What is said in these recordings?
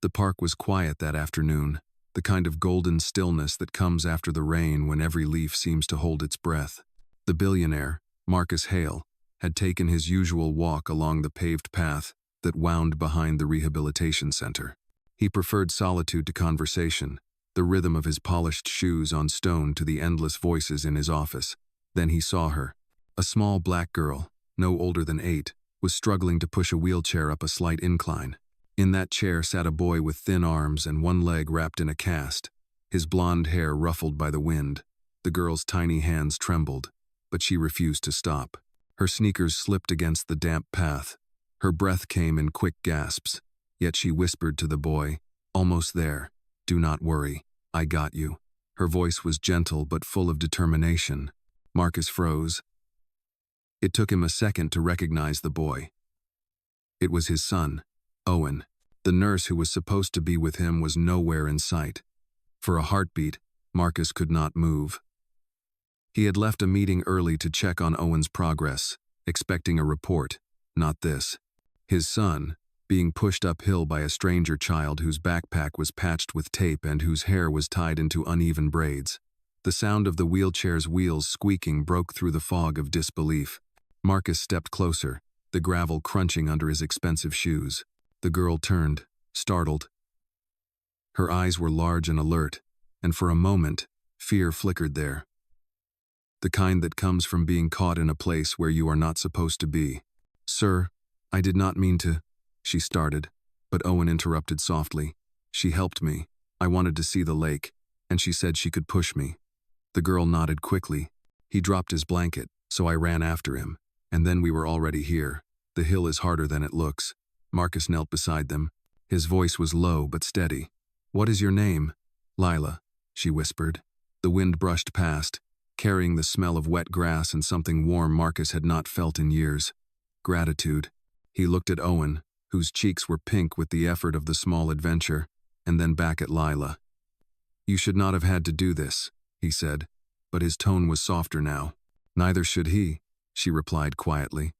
The park was quiet that afternoon, the kind of golden stillness that comes after the rain when every leaf seems to hold its breath. The billionaire, Marcus Hale, had taken his usual walk along the paved path that wound behind the rehabilitation center. He preferred solitude to conversation, the rhythm of his polished shoes on stone to the endless voices in his office. Then he saw her. A small black girl, no older than 8, was struggling to push a wheelchair up a slight incline. In that chair sat a boy with thin arms and one leg wrapped in a cast, his blonde hair ruffled by the wind. The girl's tiny hands trembled, but she refused to stop. Her sneakers slipped against the damp path. Her breath came in quick gasps, yet she whispered to the boy, "Almost there. Do not worry. I got you." Her voice was gentle but full of determination. Marcus froze. It took him a second to recognize the boy. It was his son, Owen. The nurse who was supposed to be with him was nowhere in sight. For a heartbeat, Marcus could not move. He had left a meeting early to check on Owen's progress, expecting a report, not this. His son, being pushed uphill by a stranger child whose backpack was patched with tape and whose hair was tied into uneven braids. The sound of the wheelchair's wheels squeaking broke through the fog of disbelief. Marcus stepped closer, the gravel crunching under his expensive shoes. The girl turned, startled. Her eyes were large and alert, and for a moment, fear flickered there. The kind that comes from being caught in a place where you are not supposed to be. "Sir, I did not mean to," she started, but Owen interrupted softly. "She helped me. I wanted to see the lake, and she said she could push me." The girl nodded quickly. "He dropped his blanket, so I ran after him, and then we were already here. The hill is harder than it looks." Marcus knelt beside them. His voice was low but steady. "What is your name?" "Lila," she whispered. The wind brushed past, carrying the smell of wet grass and something warm Marcus had not felt in years. Gratitude. He looked at Owen, whose cheeks were pink with the effort of the small adventure, and then back at Lila. "You should not have had to do this," he said, but his tone was softer now. "Neither should he," she replied quietly.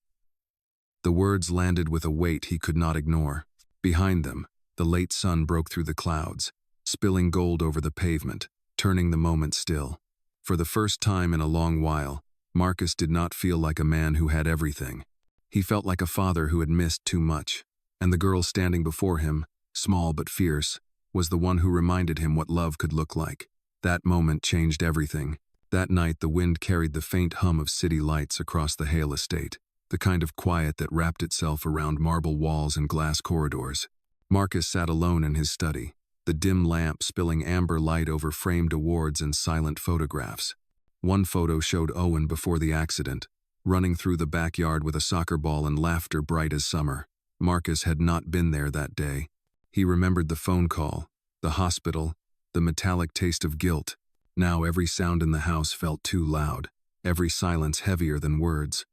The words landed with a weight he could not ignore. Behind them, the late sun broke through the clouds, spilling gold over the pavement, turning the moment still. For the first time in a long while, Marcus did not feel like a man who had everything. He felt like a father who had missed too much, and the girl standing before him, small but fierce, was the one who reminded him what love could look like. That moment changed everything. That night the wind carried the faint hum of city lights across the Hale estate, the kind of quiet that wrapped itself around marble walls and glass corridors. Marcus sat alone in his study, the dim lamp spilling amber light over framed awards and silent photographs. One photo showed Owen before the accident, running through the backyard with a soccer ball and laughter bright as summer. Marcus had not been there that day. He remembered the phone call, the hospital, the metallic taste of guilt. Now every sound in the house felt too loud, every silence heavier than words.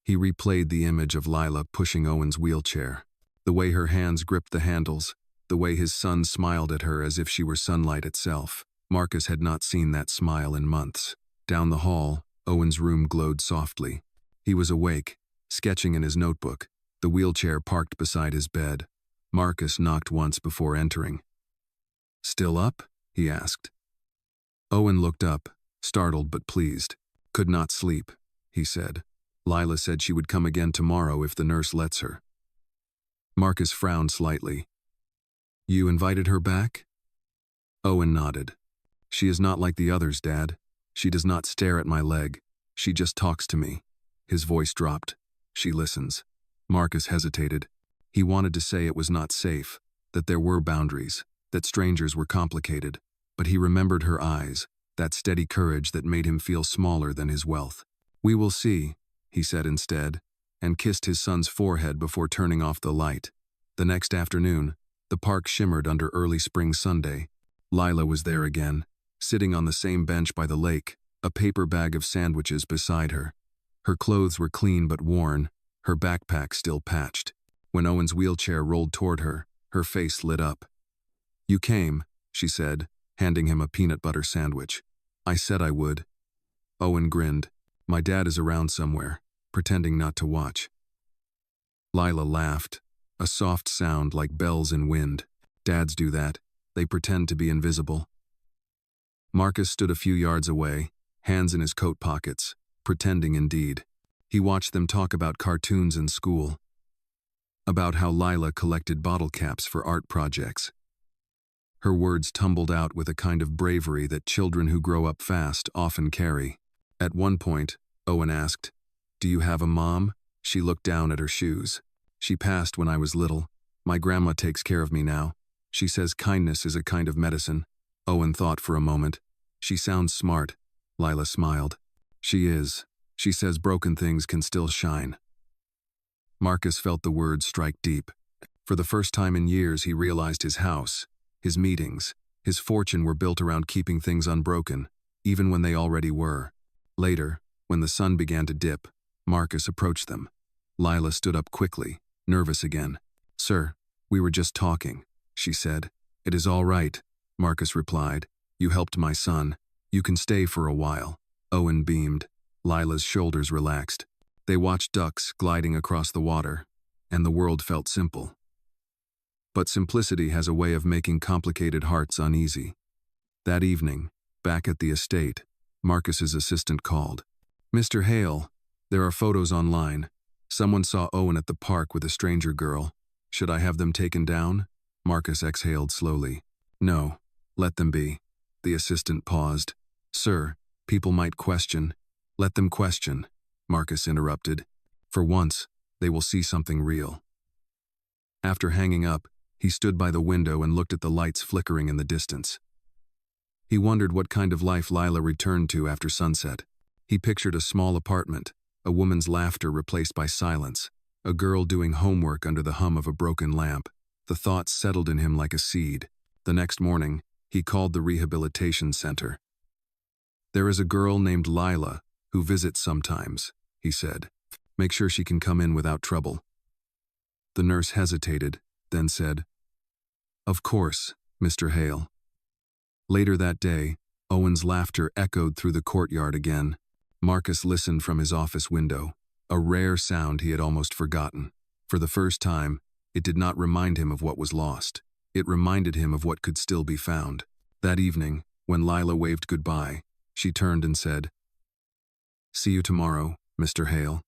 He replayed the image of Lila pushing Owen's wheelchair, the way her hands gripped the handles, the way his son smiled at her as if she were sunlight itself. Marcus had not seen that smile in months. Down the hall, Owen's room glowed softly. He was awake, sketching in his notebook, the wheelchair parked beside his bed. Marcus knocked once before entering. "Still up?" he asked. Owen looked up, startled but pleased. "Could not sleep," he said. "Lila said she would come again tomorrow if the nurse lets her." Marcus frowned slightly. "You invited her back?" Owen nodded. "She is not like the others, Dad. She does not stare at my leg. She just talks to me." His voice dropped. "She listens." Marcus hesitated. He wanted to say it was not safe, that there were boundaries, that strangers were complicated, but he remembered her eyes, that steady courage that made him feel smaller than his wealth. "We will see," he said instead, and kissed his son's forehead before turning off the light. The next afternoon, the park shimmered under early spring Sunday. Lila was there again, sitting on the same bench by the lake, a paper bag of sandwiches beside her. Her clothes were clean but worn, her backpack still patched. When Owen's wheelchair rolled toward her, her face lit up. "You came," she said, handing him a peanut butter sandwich. "I said I would." Owen grinned. "My dad is around somewhere, pretending not to watch." Lila laughed, a soft sound like bells in wind. Dads do that. They pretend to be invisible. Marcus stood a few yards away, hands in his coat pockets, pretending indeed. He watched them talk about cartoons in school, about how Lila collected bottle caps for art projects. Her words tumbled out with a kind of bravery that children who grow up fast often carry. At one point, Owen asked, "Do you have a mom?" She looked down at her shoes. "She passed when I was little. My grandma takes care of me now. She says kindness is a kind of medicine." Owen thought for a moment. "She sounds smart." Lila smiled. "She is. She says broken things can still shine." Marcus felt the words strike deep. For the first time in years, he realized his house, his meetings, his fortune were built around keeping things unbroken, even when they already were. Later, when the sun began to dip, Marcus approached them. Lila stood up quickly, nervous again. "Sir, we were just talking," she said. "It is all right," Marcus replied. "You helped my son. You can stay for a while." Owen beamed. Lila's shoulders relaxed. They watched ducks gliding across the water, and the world felt simple. But simplicity has a way of making complicated hearts uneasy. That evening, back at the estate, Marcus's assistant called. "Mr. Hale, there are photos online. Someone saw Owen at the park with a stranger girl. Should I have them taken down?" Marcus exhaled slowly. "No, let them be." The assistant paused. "Sir, people might question." "Let them question," Marcus interrupted. "For once, they will see something real." After hanging up, he stood by the window and looked at the lights flickering in the distance. He wondered what kind of life Lila returned to after sunset. He pictured a small apartment, a woman's laughter replaced by silence, a girl doing homework under the hum of a broken lamp. The thoughts settled in him like a seed. The next morning, he called the rehabilitation center. "There is a girl named Lila who visits sometimes," he said. "Make sure she can come in without trouble." The nurse hesitated, then said, "Of course, Mr. Hale." Later that day, Owen's laughter echoed through the courtyard again. Marcus listened from his office window, a rare sound he had almost forgotten. For the first time, it did not remind him of what was lost. It reminded him of what could still be found. That evening, when Lila waved goodbye, she turned and said, "See you tomorrow, Mr. Hale."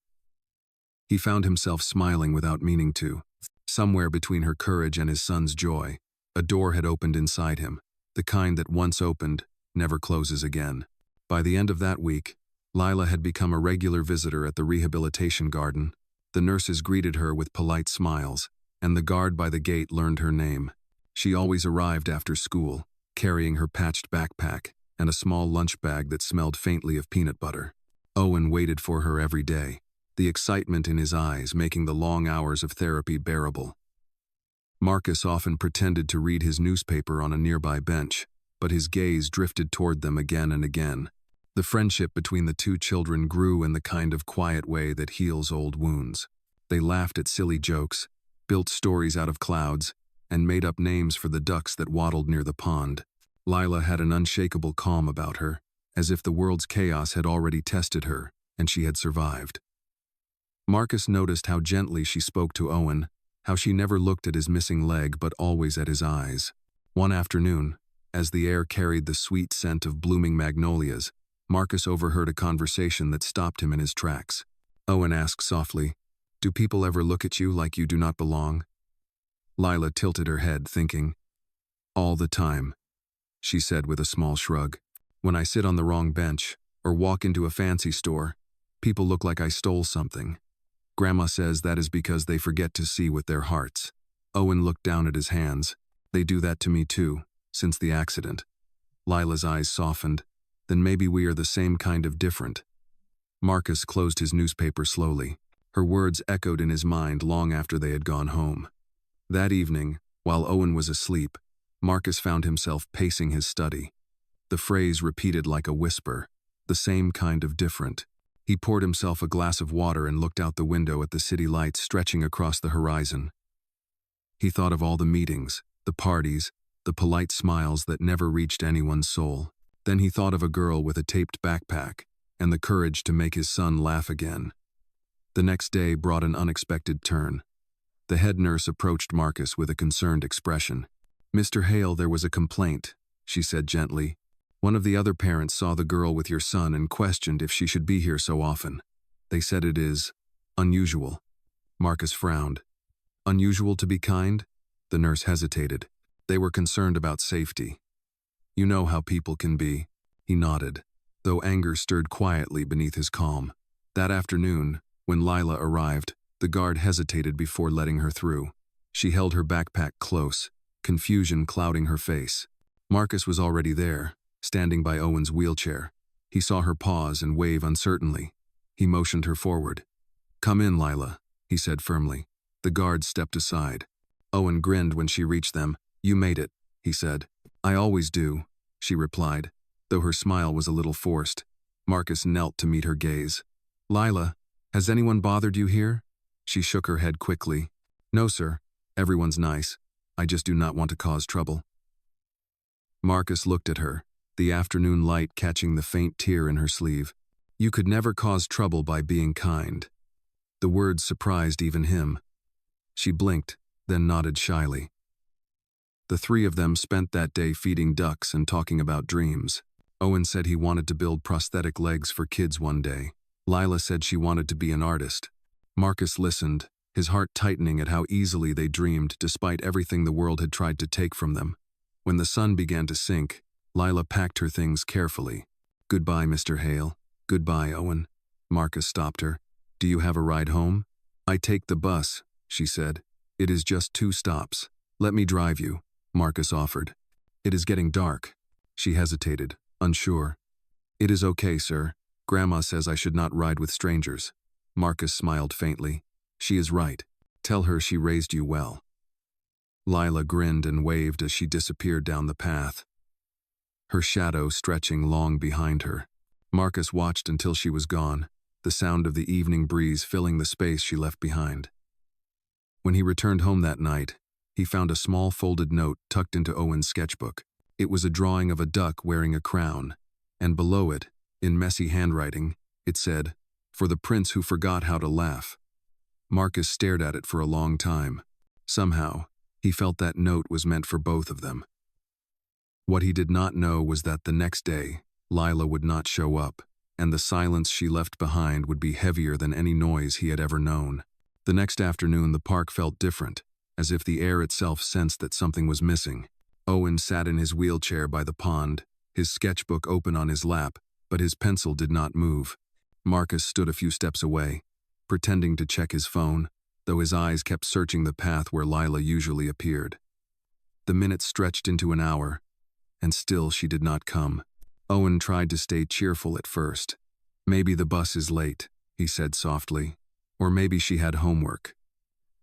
He found himself smiling without meaning to. Somewhere between her courage and his son's joy, a door had opened inside him, the kind that once opened, never closes again. By the end of that week, Lila had become a regular visitor at the rehabilitation garden. The nurses greeted her with polite smiles, and the guard by the gate learned her name. She always arrived after school, carrying her patched backpack and a small lunch bag that smelled faintly of peanut butter. Owen waited for her every day, the excitement in his eyes making the long hours of therapy bearable. Marcus often pretended to read his newspaper on a nearby bench, but his gaze drifted toward them again and again. The friendship between the two children grew in the kind of quiet way that heals old wounds. They laughed at silly jokes, built stories out of clouds, and made up names for the ducks that waddled near the pond. Lila had an unshakable calm about her, as if the world's chaos had already tested her, and she had survived. Marcus noticed how gently she spoke to Owen, how she never looked at his missing leg but always at his eyes. One afternoon, as the air carried the sweet scent of blooming magnolias, Marcus overheard a conversation that stopped him in his tracks. Owen asked softly, "Do people ever look at you like you do not belong?" Lila tilted her head, thinking. "All the time," she said with a small shrug. "When I sit on the wrong bench, or walk into a fancy store, people look like I stole something. Grandma says that is because they forget to see with their hearts." Owen looked down at his hands. "They do that to me too, since the accident." Lila's eyes softened. "Then maybe we are the same kind of different." Marcus closed his newspaper slowly. Her words echoed in his mind long after they had gone home. That evening, while Owen was asleep, Marcus found himself pacing his study. The phrase repeated like a whisper, "the same kind of different." He poured himself a glass of water and looked out the window at the city lights stretching across the horizon. He thought of all the meetings, the parties, the polite smiles that never reached anyone's soul. Then he thought of a girl with a taped backpack and the courage to make his son laugh again. The next day brought an unexpected turn. The head nurse approached Marcus with a concerned expression. Mr. Hale, there was a complaint, she said gently. One of the other parents saw the girl with your son and questioned if she should be here so often. They said it is unusual. Marcus frowned. Unusual to be kind? The nurse hesitated. They were concerned about safety. You know how people can be. He nodded, though anger stirred quietly beneath his calm. That afternoon, when Lila arrived, the guard hesitated before letting her through. She held her backpack close, confusion clouding her face. Marcus was already there, standing by Owen's wheelchair. He saw her pause and wave uncertainly. He motioned her forward. Come in, Lila, he said firmly. The guard stepped aside. Owen grinned when she reached them. You made it, he said. I always do, she replied, though her smile was a little forced. Marcus knelt to meet her gaze. Lila, has anyone bothered you here? She shook her head quickly. No, sir. Everyone's nice. I just do not want to cause trouble. Marcus looked at her, the afternoon light catching the faint tear in her sleeve. You could never cause trouble by being kind. The words surprised even him. She blinked, then nodded shyly. The three of them spent that day feeding ducks and talking about dreams. Owen said he wanted to build prosthetic legs for kids one day. Lila said she wanted to be an artist. Marcus listened, his heart tightening at how easily they dreamed despite everything the world had tried to take from them. When the sun began to sink, Lila packed her things carefully. Goodbye, Mr. Hale. Goodbye, Owen. Marcus stopped her. Do you have a ride home? I take the bus, she said. It is just 2 stops. Let me drive you, Marcus offered. It is getting dark. She hesitated, unsure. It is okay, sir. Grandma says I should not ride with strangers. Marcus smiled faintly. She is right. Tell her she raised you well. Lila grinned and waved as she disappeared down the path, her shadow stretching long behind her. Marcus watched until she was gone, the sound of the evening breeze filling the space she left behind. When he returned home that night, he found a small folded note tucked into Owen's sketchbook. It was a drawing of a duck wearing a crown, and below it, in messy handwriting, it said, "For the prince who forgot how to laugh." Marcus stared at it for a long time. Somehow, he felt that note was meant for both of them. What he did not know was that the next day, Lila would not show up, and the silence she left behind would be heavier than any noise he had ever known. The next afternoon, the park felt different, as if the air itself sensed that something was missing. Owen sat in his wheelchair by the pond, his sketchbook open on his lap, but his pencil did not move. Marcus stood a few steps away, pretending to check his phone, though his eyes kept searching the path where Lila usually appeared. The minutes stretched into an hour, and still she did not come. Owen tried to stay cheerful at first. Maybe the bus is late, he said softly, or maybe she had homework.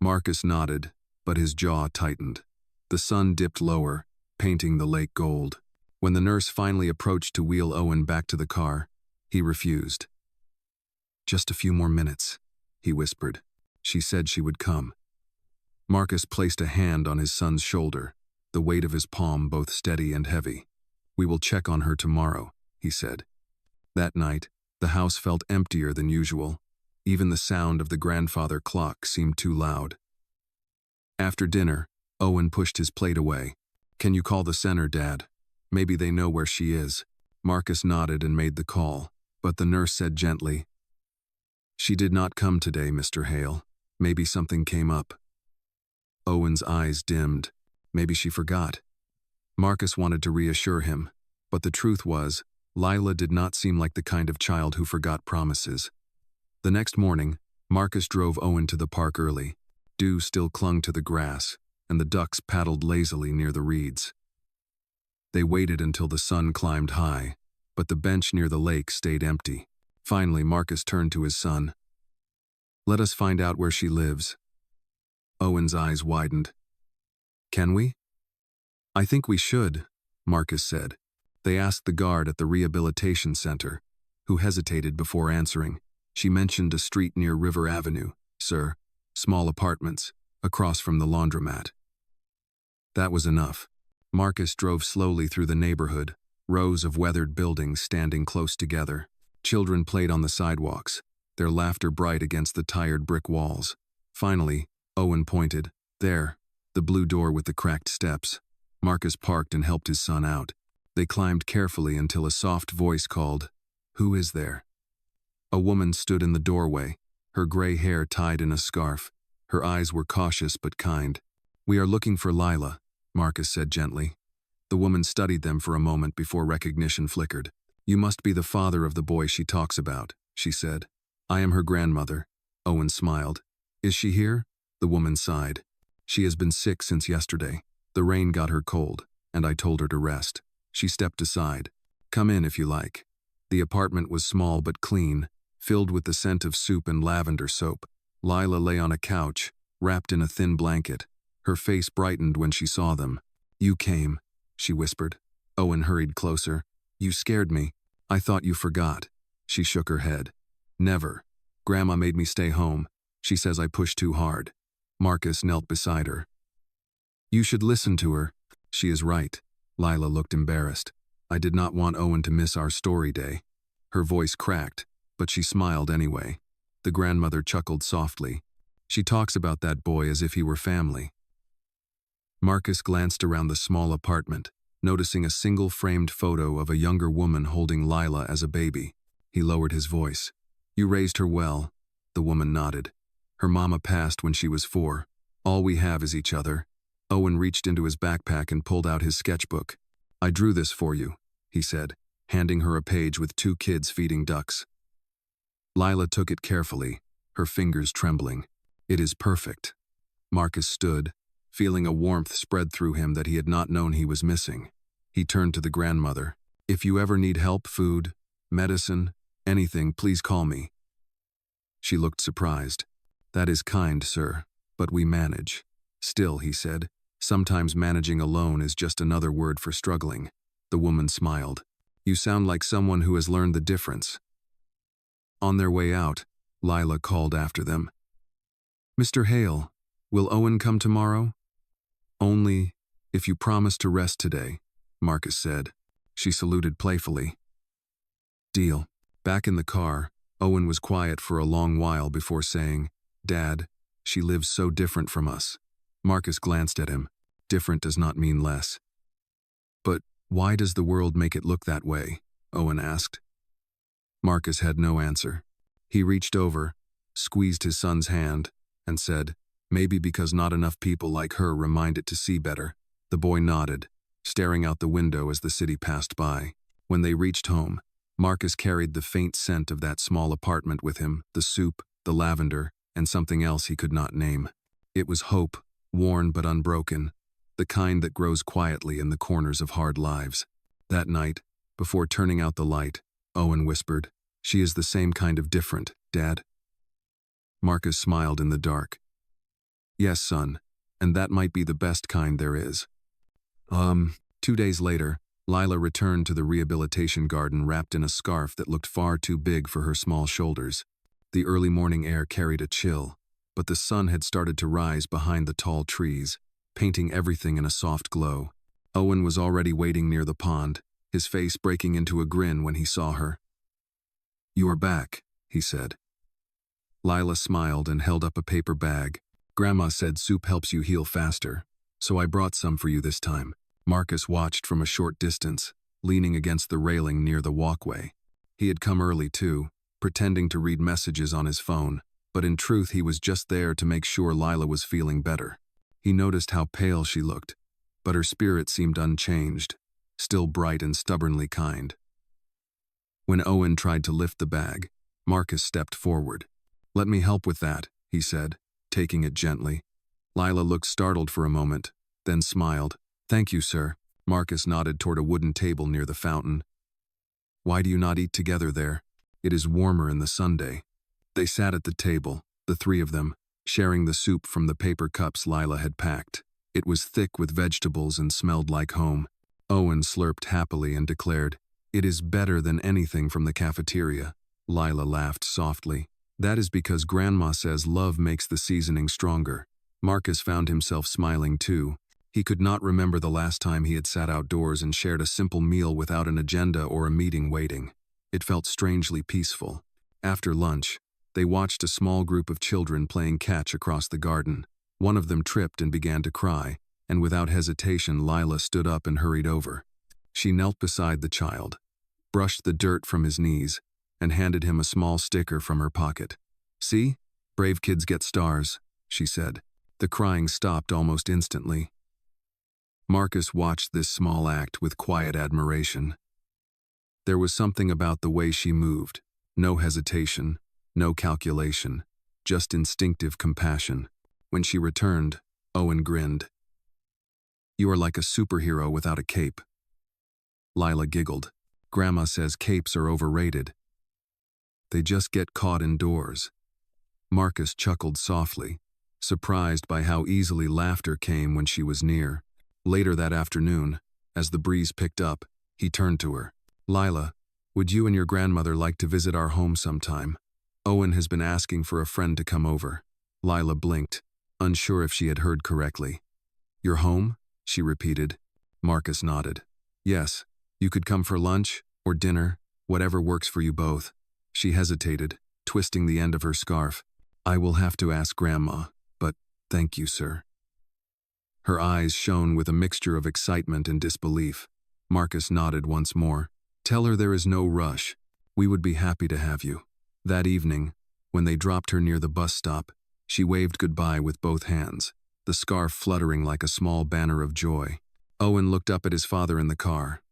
Marcus nodded, but his jaw tightened. The sun dipped lower, painting the lake gold. When the nurse finally approached to wheel Owen back to the car, he refused. Just a few more minutes, he whispered. She said she would come. Marcus placed a hand on his son's shoulder, the weight of his palm both steady and heavy. We will check on her tomorrow, he said. That night, the house felt emptier than usual. Even the sound of the grandfather clock seemed too loud. After dinner, Owen pushed his plate away. Can you call the center, Dad? Maybe they know where she is. Marcus nodded and made the call, but the nurse said gently, She did not come today, Mr. Hale. Maybe something came up. Owen's eyes dimmed. Maybe she forgot. Marcus wanted to reassure him, but the truth was, Lila did not seem like the kind of child who forgot promises. The next morning, Marcus drove Owen to the park early. Dew still clung to the grass, and the ducks paddled lazily near the reeds. They waited until the sun climbed high, but the bench near the lake stayed empty. Finally, Marcus turned to his son. Let us find out where she lives. Owen's eyes widened. Can we? I think we should, Marcus said. They asked the guard at the rehabilitation center, who hesitated before answering. She mentioned a street near River Avenue, sir, small apartments, across from the laundromat. That was enough. Marcus drove slowly through the neighborhood, rows of weathered buildings standing close together. Children played on the sidewalks, their laughter bright against the tired brick walls. Finally, Owen pointed. There, the blue door with the cracked steps. Marcus parked and helped his son out. They climbed carefully until a soft voice called, "Who is there?" A woman stood in the doorway, her gray hair tied in a scarf. Her eyes were cautious but kind. "We are looking for Lila," Marcus said gently. The woman studied them for a moment before recognition flickered. "You must be the father of the boy she talks about," she said. "I am her grandmother." Owen smiled. "Is she here?" The woman sighed. "She has been sick since yesterday. The rain got her cold, and I told her to rest." She stepped aside. "Come in if you like." The apartment was small but clean, filled with the scent of soup and lavender soap. Lila lay on a couch, wrapped in a thin blanket. Her face brightened when she saw them. "You came," she whispered. Owen hurried closer. "You scared me. I thought you forgot." She shook her head. "Never. Grandma made me stay home. She says I pushed too hard." Marcus knelt beside her. "You should listen to her. She is right." Lila looked embarrassed. "I did not want Owen to miss our story day." Her voice cracked, but she smiled anyway. The grandmother chuckled softly. "She talks about that boy as if he were family." Marcus glanced around the small apartment, noticing a single framed photo of a younger woman holding Lila as a baby. He lowered his voice. "You raised her well." The woman nodded. "Her mama passed when she was 4. All we have is each other." Owen reached into his backpack and pulled out his sketchbook. "I drew this for you," he said, handing her a page with 2 kids feeding ducks. Lila took it carefully, her fingers trembling. "It is perfect." Marcus stood, feeling a warmth spread through him that he had not known he was missing. He turned to the grandmother. "If you ever need help, food, medicine, anything, please call me." She looked surprised. "That is kind, sir, but we manage." "Still," he said, "sometimes managing alone is just another word for struggling." The woman smiled. "You sound like someone who has learned the difference." On their way out, Lila called after them. "Mr. Hale, will Owen come tomorrow?" "Only if you promise to rest today," Marcus said. She saluted playfully. "Deal." Back in the car, Owen was quiet for a long while before saying, "Dad, she lives so different from us." Marcus glanced at him. "Different does not mean less." "But why does the world make it look that way?" Owen asked. Marcus had no answer. He reached over, squeezed his son's hand, and said, "Maybe because not enough people like her remind it to see better." The boy nodded, staring out the window as the city passed by. When they reached home, Marcus carried the faint scent of that small apartment with him, the soup, the lavender, and something else he could not name. It was hope, worn but unbroken, the kind that grows quietly in the corners of hard lives. That night, before turning out the light, Owen whispered, "She is the same kind of different, Dad." Marcus smiled in the dark. "Yes, son, and that might be the best kind there is." 2 days later, Lila returned to the rehabilitation garden wrapped in a scarf that looked far too big for her small shoulders. The early morning air carried a chill, but the sun had started to rise behind the tall trees, painting everything in a soft glow. Owen was already waiting near the pond, his face breaking into a grin when he saw her. "You are back," he said. Lila smiled and held up a paper bag. "Grandma said soup helps you heal faster, so I brought some for you this time." Marcus watched from a short distance, leaning against the railing near the walkway. He had come early too, pretending to read messages on his phone, but in truth he was just there to make sure Lila was feeling better. He noticed how pale she looked, but her spirit seemed unchanged, still bright and stubbornly kind. When Owen tried to lift the bag, Marcus stepped forward. "Let me help with that," he said, taking it gently. Lila looked startled for a moment, then smiled. "Thank you, sir." Marcus nodded toward a wooden table near the fountain. "Why do you not eat together there? It is warmer in the Sunday." They sat at the table, the 3 of them, sharing the soup from the paper cups Lila had packed. It was thick with vegetables and smelled like home. Owen slurped happily and declared, "It is better than anything from the cafeteria." Lila laughed softly. "That is because Grandma says love makes the seasoning stronger." Marcus found himself smiling too. He could not remember the last time he had sat outdoors and shared a simple meal without an agenda or a meeting waiting. It felt strangely peaceful. After lunch, they watched a small group of children playing catch across the garden. One of them tripped and began to cry, and without hesitation Lila stood up and hurried over. She knelt beside the child, brushed the dirt from his knees, and handed him a small sticker from her pocket. "See? Brave kids get stars," she said. The crying stopped almost instantly. Marcus watched this small act with quiet admiration. There was something about the way she moved. No hesitation, no calculation, just instinctive compassion. When she returned, Owen grinned. "You are like a superhero without a cape." Lila giggled. "Grandma says capes are overrated. They just get caught indoors." Marcus chuckled softly, surprised by how easily laughter came when she was near. Later that afternoon, as the breeze picked up, he turned to her. "Lila, would you and your grandmother like to visit our home sometime? Owen has been asking for a friend to come over." Lila blinked, unsure if she had heard correctly. "Your home?" she repeated. Marcus nodded. "Yes, you could come for lunch or dinner, whatever works for you both." She hesitated, twisting the end of her scarf. "I will have to ask Grandma, but thank you, sir." Her eyes shone with a mixture of excitement and disbelief. Marcus nodded once more. "Tell her there is no rush. We would be happy to have you." That evening, when they dropped her near the bus stop, she waved goodbye with both hands, the scarf fluttering like a small banner of joy. Owen looked up at his father in the car.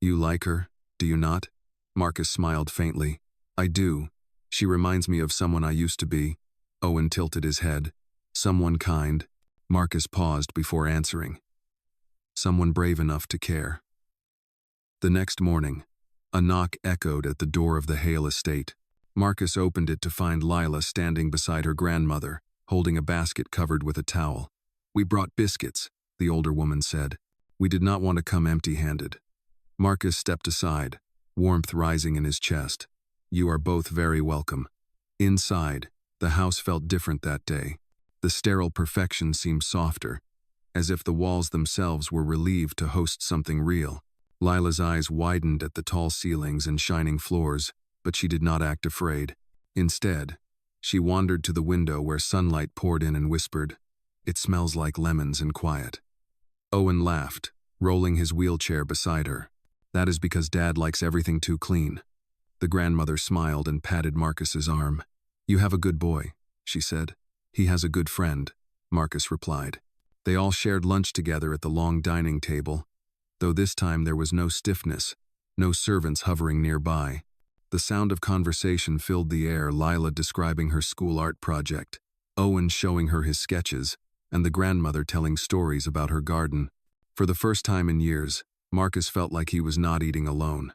"You like her, do you not?" Marcus smiled faintly. "I do. She reminds me of someone I used to be." Owen tilted his head. "Someone kind." Marcus paused before answering. "Someone brave enough to care." The next morning, a knock echoed at the door of the Hale estate. Marcus opened it to find Lila standing beside her grandmother, holding a basket covered with a towel. "We brought biscuits," the older woman said. "We did not want to come empty-handed." Marcus stepped aside, warmth rising in his chest. "You are both very welcome." Inside, the house felt different that day. The sterile perfection seemed softer, as if the walls themselves were relieved to host something real. Lila's eyes widened at the tall ceilings and shining floors, but she did not act afraid. Instead, she wandered to the window where sunlight poured in and whispered, "It smells like lemons and quiet." Owen laughed, rolling his wheelchair beside her. "That is because Dad likes everything too clean." The grandmother smiled and patted Marcus's arm. "You have a good boy," she said. "He has a good friend," Marcus replied. They all shared lunch together at the long dining table, though this time there was no stiffness, no servants hovering nearby. The sound of conversation filled the air, Lila describing her school art project, Owen showing her his sketches, and the grandmother telling stories about her garden. For the first time in years, Marcus felt like he was not eating alone.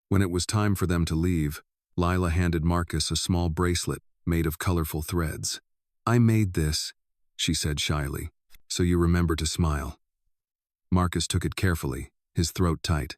When it was time for them to leave, Lila handed Marcus a small bracelet made of colorful threads. "I made this," she said shyly, "so you remember to smile." Marcus took it carefully, his throat tight.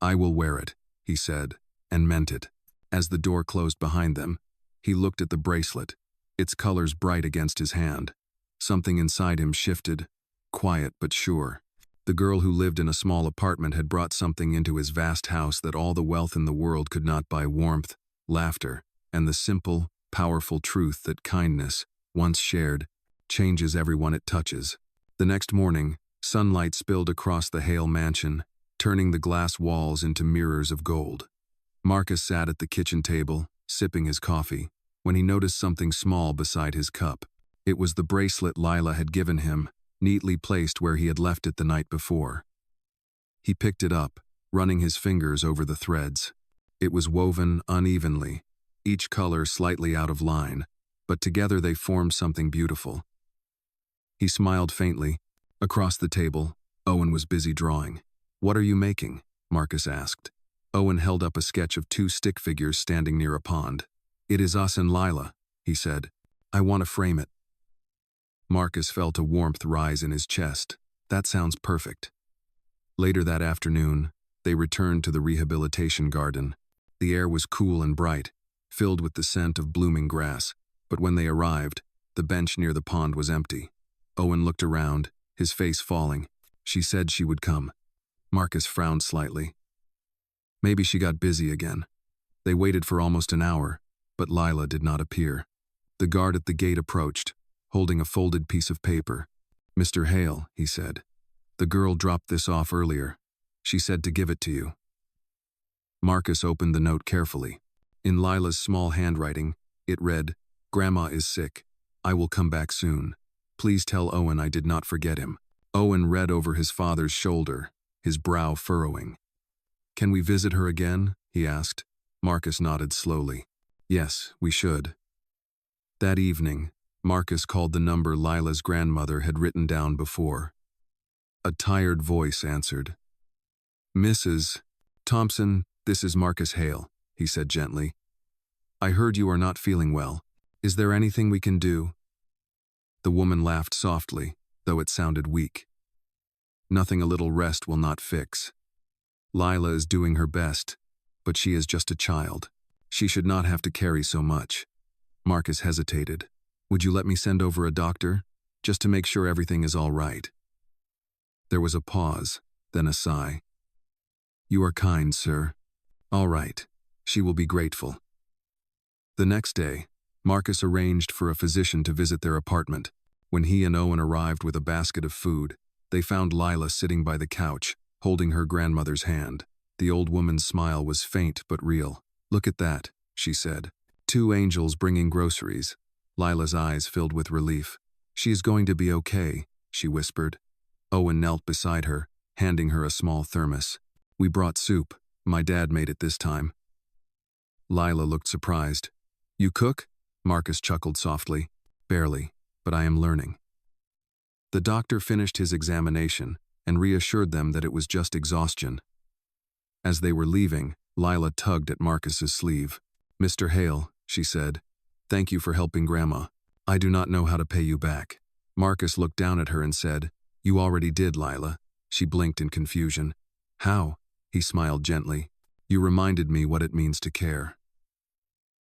"I will wear it," he said, and meant it. As the door closed behind them, he looked at the bracelet, its colors bright against his hand. Something inside him shifted, quiet but sure. The girl who lived in a small apartment had brought something into his vast house that all the wealth in the world could not buy: warmth, laughter, and the simple, powerful truth that kindness, once shared, changes everyone it touches. The next morning, sunlight spilled across the Hale mansion, turning the glass walls into mirrors of gold. Marcus sat at the kitchen table, sipping his coffee, when he noticed something small beside his cup. It was the bracelet Lila had given him, neatly placed where he had left it the night before. He picked it up, running his fingers over the threads. It was woven unevenly, each color slightly out of line, but together they formed something beautiful. He smiled faintly. Across the table, Owen was busy drawing. "What are you making?" Marcus asked. Owen held up a sketch of two stick figures standing near a pond. "It is us and Lila," he said. "I want to frame it." Marcus felt a warmth rise in his chest. "That sounds perfect." Later that afternoon, they returned to the rehabilitation garden. The air was cool and bright, filled with the scent of blooming grass, but when they arrived, the bench near the pond was empty. Owen looked around, his face falling. "She said she would come." Marcus frowned slightly. Maybe she got busy again. They waited for almost an hour, but Lila did not appear. The guard at the gate approached, holding a folded piece of paper. Mr. Hale, he said. The girl dropped this off earlier. She said to give it to you. Marcus opened the note carefully. In Lila's small handwriting, it read, Grandma is sick. I will come back soon. Please tell Owen I did not forget him. Owen read over his father's shoulder, his brow furrowing. Can we visit her again? He asked. Marcus nodded slowly. Yes, we should. That evening, Marcus called the number Lila's grandmother had written down before. A tired voice answered. Mrs. Thompson, this is Marcus Hale, he said gently. I heard you are not feeling well. Is there anything we can do? The woman laughed softly, though it sounded weak. Nothing a little rest will not fix. Lila is doing her best, but she is just a child. She should not have to carry so much. Marcus hesitated. Would you let me send over a doctor, just to make sure everything is all right? There was a pause, then a sigh. You are kind, sir. All right. She will be grateful. The next day, Marcus arranged for a physician to visit their apartment. When he and Owen arrived with a basket of food, they found Lila sitting by the couch, holding her grandmother's hand. The old woman's smile was faint but real. Look at that, she said. 2 angels bringing groceries. Lila's eyes filled with relief. She is going to be okay, she whispered. Owen knelt beside her, handing her a small thermos. We brought soup. My dad made it this time. Lila looked surprised. You cook? Marcus chuckled softly. Barely, but I am learning. The doctor finished his examination and reassured them that it was just exhaustion. As they were leaving, Lila tugged at Marcus's sleeve. Mr. Hale, she said, thank you for helping Grandma. I do not know how to pay you back. Marcus looked down at her and said, You already did, Lila. She blinked in confusion. How? He smiled gently. You reminded me what it means to care.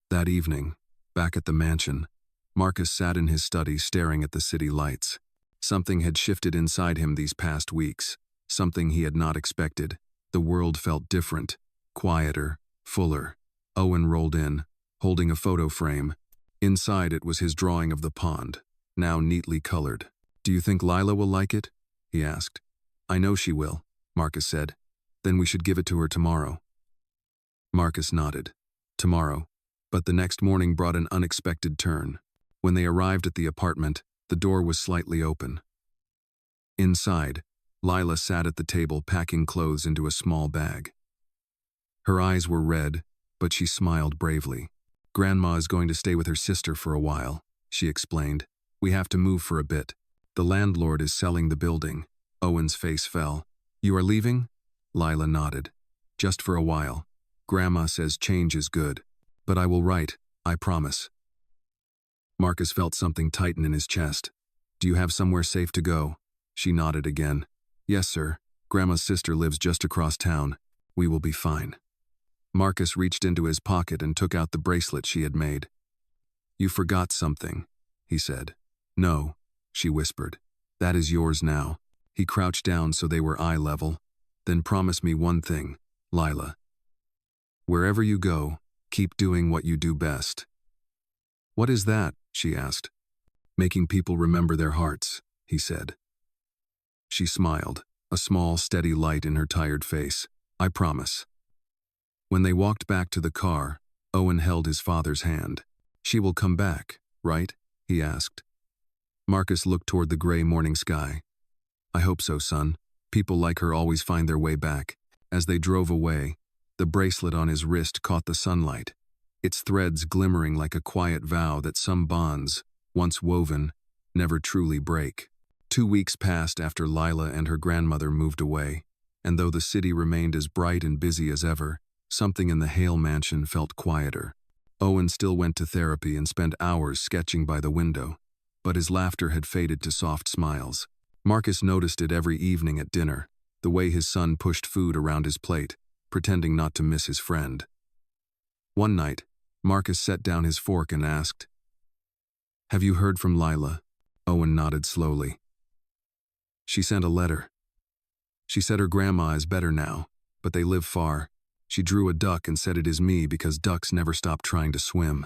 That evening, back at the mansion, Marcus sat in his study staring at the city lights. Something had shifted inside him these past weeks, something he had not expected. The world felt different, quieter, fuller. Owen rolled in, holding a photo frame. Inside it was his drawing of the pond, now neatly colored. Do you think Lila will like it? He asked. I know she will, Marcus said. Then we should give it to her tomorrow. Marcus nodded. Tomorrow. But the next morning brought an unexpected turn. When they arrived at the apartment, the door was slightly open. Inside, Lila sat at the table packing clothes into a small bag. Her eyes were red, but she smiled bravely. Grandma is going to stay with her sister for a while, she explained. We have to move for a bit. The landlord is selling the building. Owen's face fell. You are leaving? Lila nodded. Just for a while. Grandma says change is good. But I will write, I promise. Marcus felt something tighten in his chest. Do you have somewhere safe to go? She nodded again. Yes, sir. Grandma's sister lives just across town. We will be fine. Marcus reached into his pocket and took out the bracelet she had made. You forgot something, he said. No, she whispered. That is yours now. He crouched down so they were eye level. Then promise me one thing, Lila. Wherever you go, keep doing what you do best. What is that? She asked. Making people remember their hearts, he said. She smiled, a small, steady light in her tired face. I promise. When they walked back to the car, Owen held his father's hand. She will come back, right? He asked. Marcus looked toward the gray morning sky. I hope so, son. People like her always find their way back. As they drove away, the bracelet on his wrist caught the sunlight, its threads glimmering like a quiet vow that some bonds, once woven, never truly break. 2 weeks passed after Lila and her grandmother moved away, and though the city remained as bright and busy as ever, something in the Hale mansion felt quieter. Owen still went to therapy and spent hours sketching by the window, but his laughter had faded to soft smiles. Marcus noticed it every evening at dinner, the way his son pushed food around his plate, pretending not to miss his friend. One night, Marcus set down his fork and asked, Have you heard from Lila? Owen nodded slowly. She sent a letter. She said her grandma is better now, but they live far. She drew a duck and said it is me because ducks never stop trying to swim.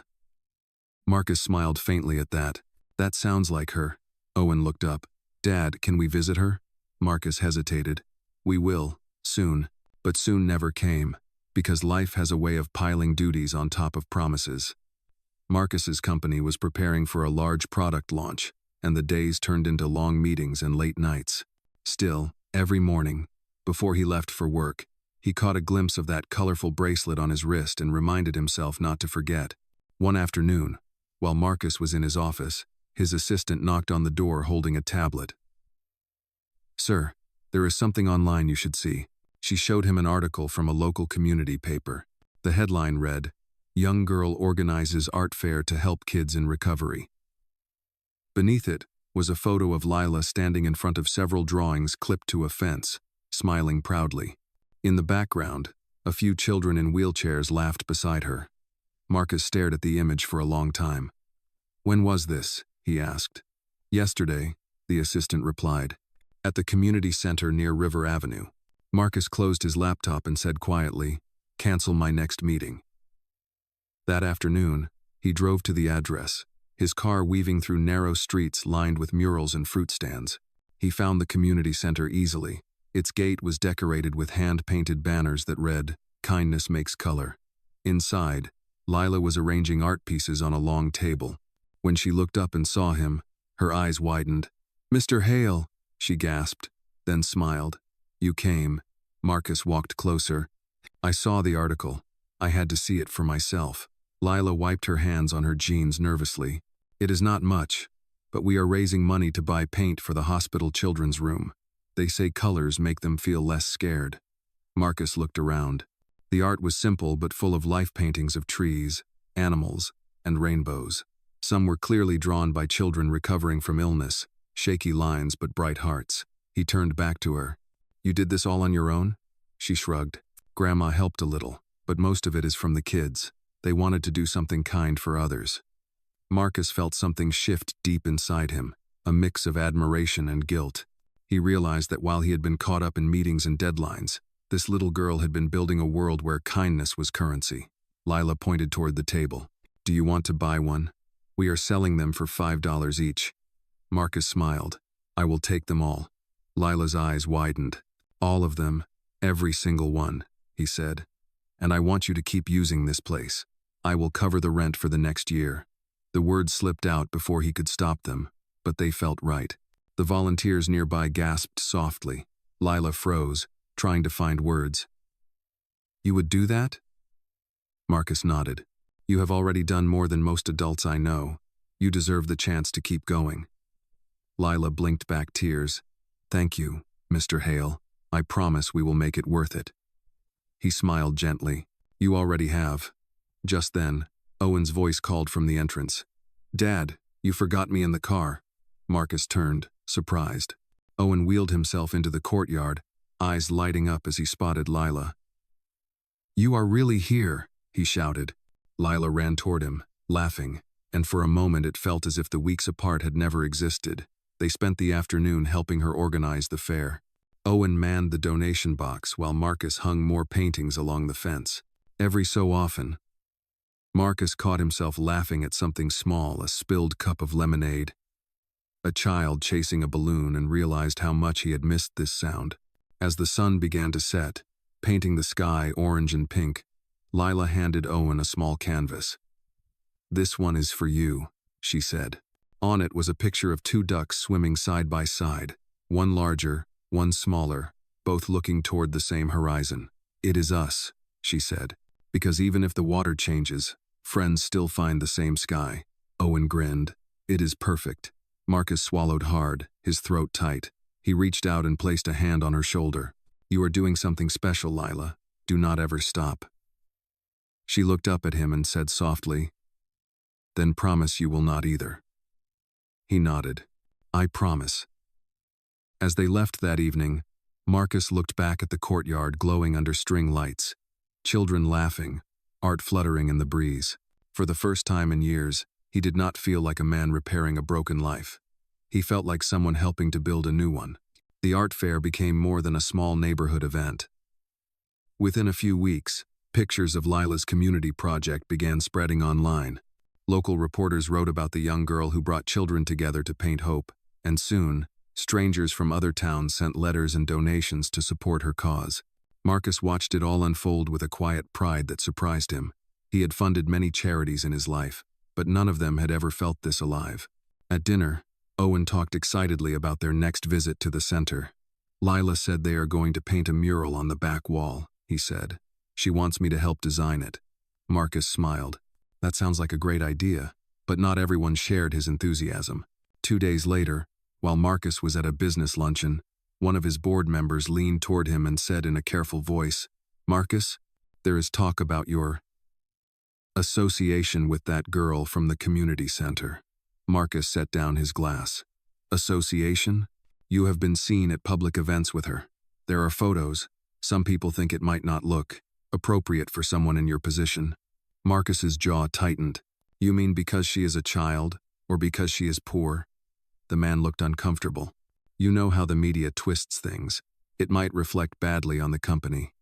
Marcus smiled faintly at that. That sounds like her. Owen looked up. Dad, can we visit her? Marcus hesitated. We will, soon. But soon never came, because life has a way of piling duties on top of promises. Marcus's company was preparing for a large product launch, and the days turned into long meetings and late nights. Still, every morning, before he left for work, he caught a glimpse of that colorful bracelet on his wrist and reminded himself not to forget. One afternoon, while Marcus was in his office, his assistant knocked on the door holding a tablet. Sir, there is something online you should see. She showed him an article from a local community paper. The headline read, Young Girl Organizes Art Fair to Help Kids in Recovery. Beneath it was a photo of Lila standing in front of several drawings clipped to a fence, smiling proudly. In the background, a few children in wheelchairs laughed beside her. Marcus stared at the image for a long time. When was this? He asked. Yesterday, the assistant replied. At the community center near River Avenue. Marcus closed his laptop and said quietly, Cancel my next meeting. That afternoon, he drove to the address, his car weaving through narrow streets lined with murals and fruit stands. He found the community center easily. Its gate was decorated with hand-painted banners that read, Kindness Makes Color. Inside, Lila was arranging art pieces on a long table. When she looked up and saw him, her eyes widened. Mr. Hale, she gasped, then smiled. You came. Marcus walked closer. I saw the article. I had to see it for myself. Lila wiped her hands on her jeans nervously. It is not much, but we are raising money to buy paint for the hospital children's room. They say colors make them feel less scared. Marcus looked around. The art was simple but full of life paintings of trees, animals, and rainbows. Some were clearly drawn by children recovering from illness, shaky lines but bright hearts. He turned back to her. You did this all on your own? She shrugged. Grandma helped a little, but most of it is from the kids. They wanted to do something kind for others. Marcus felt something shift deep inside him, a mix of admiration and guilt. He realized that while he had been caught up in meetings and deadlines, this little girl had been building a world where kindness was currency. Lila pointed toward the table. Do you want to buy one? We are selling them for $5 each. Marcus smiled. I will take them all. Lila's eyes widened. All of them, every single one, he said. And I want you to keep using this place. I will cover the rent for the next year. The words slipped out before he could stop them, but they felt right. The volunteers nearby gasped softly. Lila froze, trying to find words. You would do that? Marcus nodded. You have already done more than most adults I know. You deserve the chance to keep going. Lila blinked back tears. Thank you, Mr. Hale. I promise we will make it worth it. He smiled gently. You already have. Just then, Owen's voice called from the entrance. Dad, you forgot me in the car. Marcus turned, surprised. Owen wheeled himself into the courtyard, eyes lighting up as he spotted Lila. You are really here, he shouted. Lila ran toward him, laughing, and for a moment it felt as if the weeks apart had never existed. They spent the afternoon helping her organize the fair. Owen manned the donation box while Marcus hung more paintings along the fence. Every so often, Marcus caught himself laughing at something small, a spilled cup of lemonade. A child chasing a balloon, and realized how much he had missed this sound. As the sun began to set, painting the sky orange and pink, Lila handed Owen a small canvas. This one is for you, she said. On it was a picture of two ducks swimming side by side, one larger, one smaller, both looking toward the same horizon. It is us, she said, because even if the water changes, friends still find the same sky. Owen grinned. It is perfect. Marcus swallowed hard, his throat tight. He reached out and placed a hand on her shoulder. You are doing something special, Lila. Do not ever stop. She looked up at him and said softly, Then promise you will not either. He nodded. I promise. As they left that evening, Marcus looked back at the courtyard glowing under string lights. Children laughing, art fluttering in the breeze. For the first time in years, he did not feel like a man repairing a broken life. He felt like someone helping to build a new one. The art fair became more than a small neighborhood event. Within a few weeks, pictures of Lila's community project began spreading online. Local reporters wrote about the young girl who brought children together to paint hope, and soon, Strangers from other towns sent letters and donations to support her cause. Marcus watched it all unfold with a quiet pride that surprised him. He had funded many charities in his life, but none of them had ever felt this alive. At dinner, Owen talked excitedly about their next visit to the center. "Lila said they are going to paint a mural on the back wall," he said. "She wants me to help design it." Marcus smiled. That sounds like a great idea, but not everyone shared his enthusiasm. 2 days later, while Marcus was at a business luncheon, one of his board members leaned toward him and said in a careful voice, "Marcus, there is talk about your association with that girl from the community center." Marcus set down his glass. "Association? You have been seen at public events with her. There are photos. Some people think it might not look appropriate for someone in your position." Marcus's jaw tightened. "You mean because she is a child, or because she is poor?" The man looked uncomfortable. "You know how the media twists things. It might reflect badly on the company."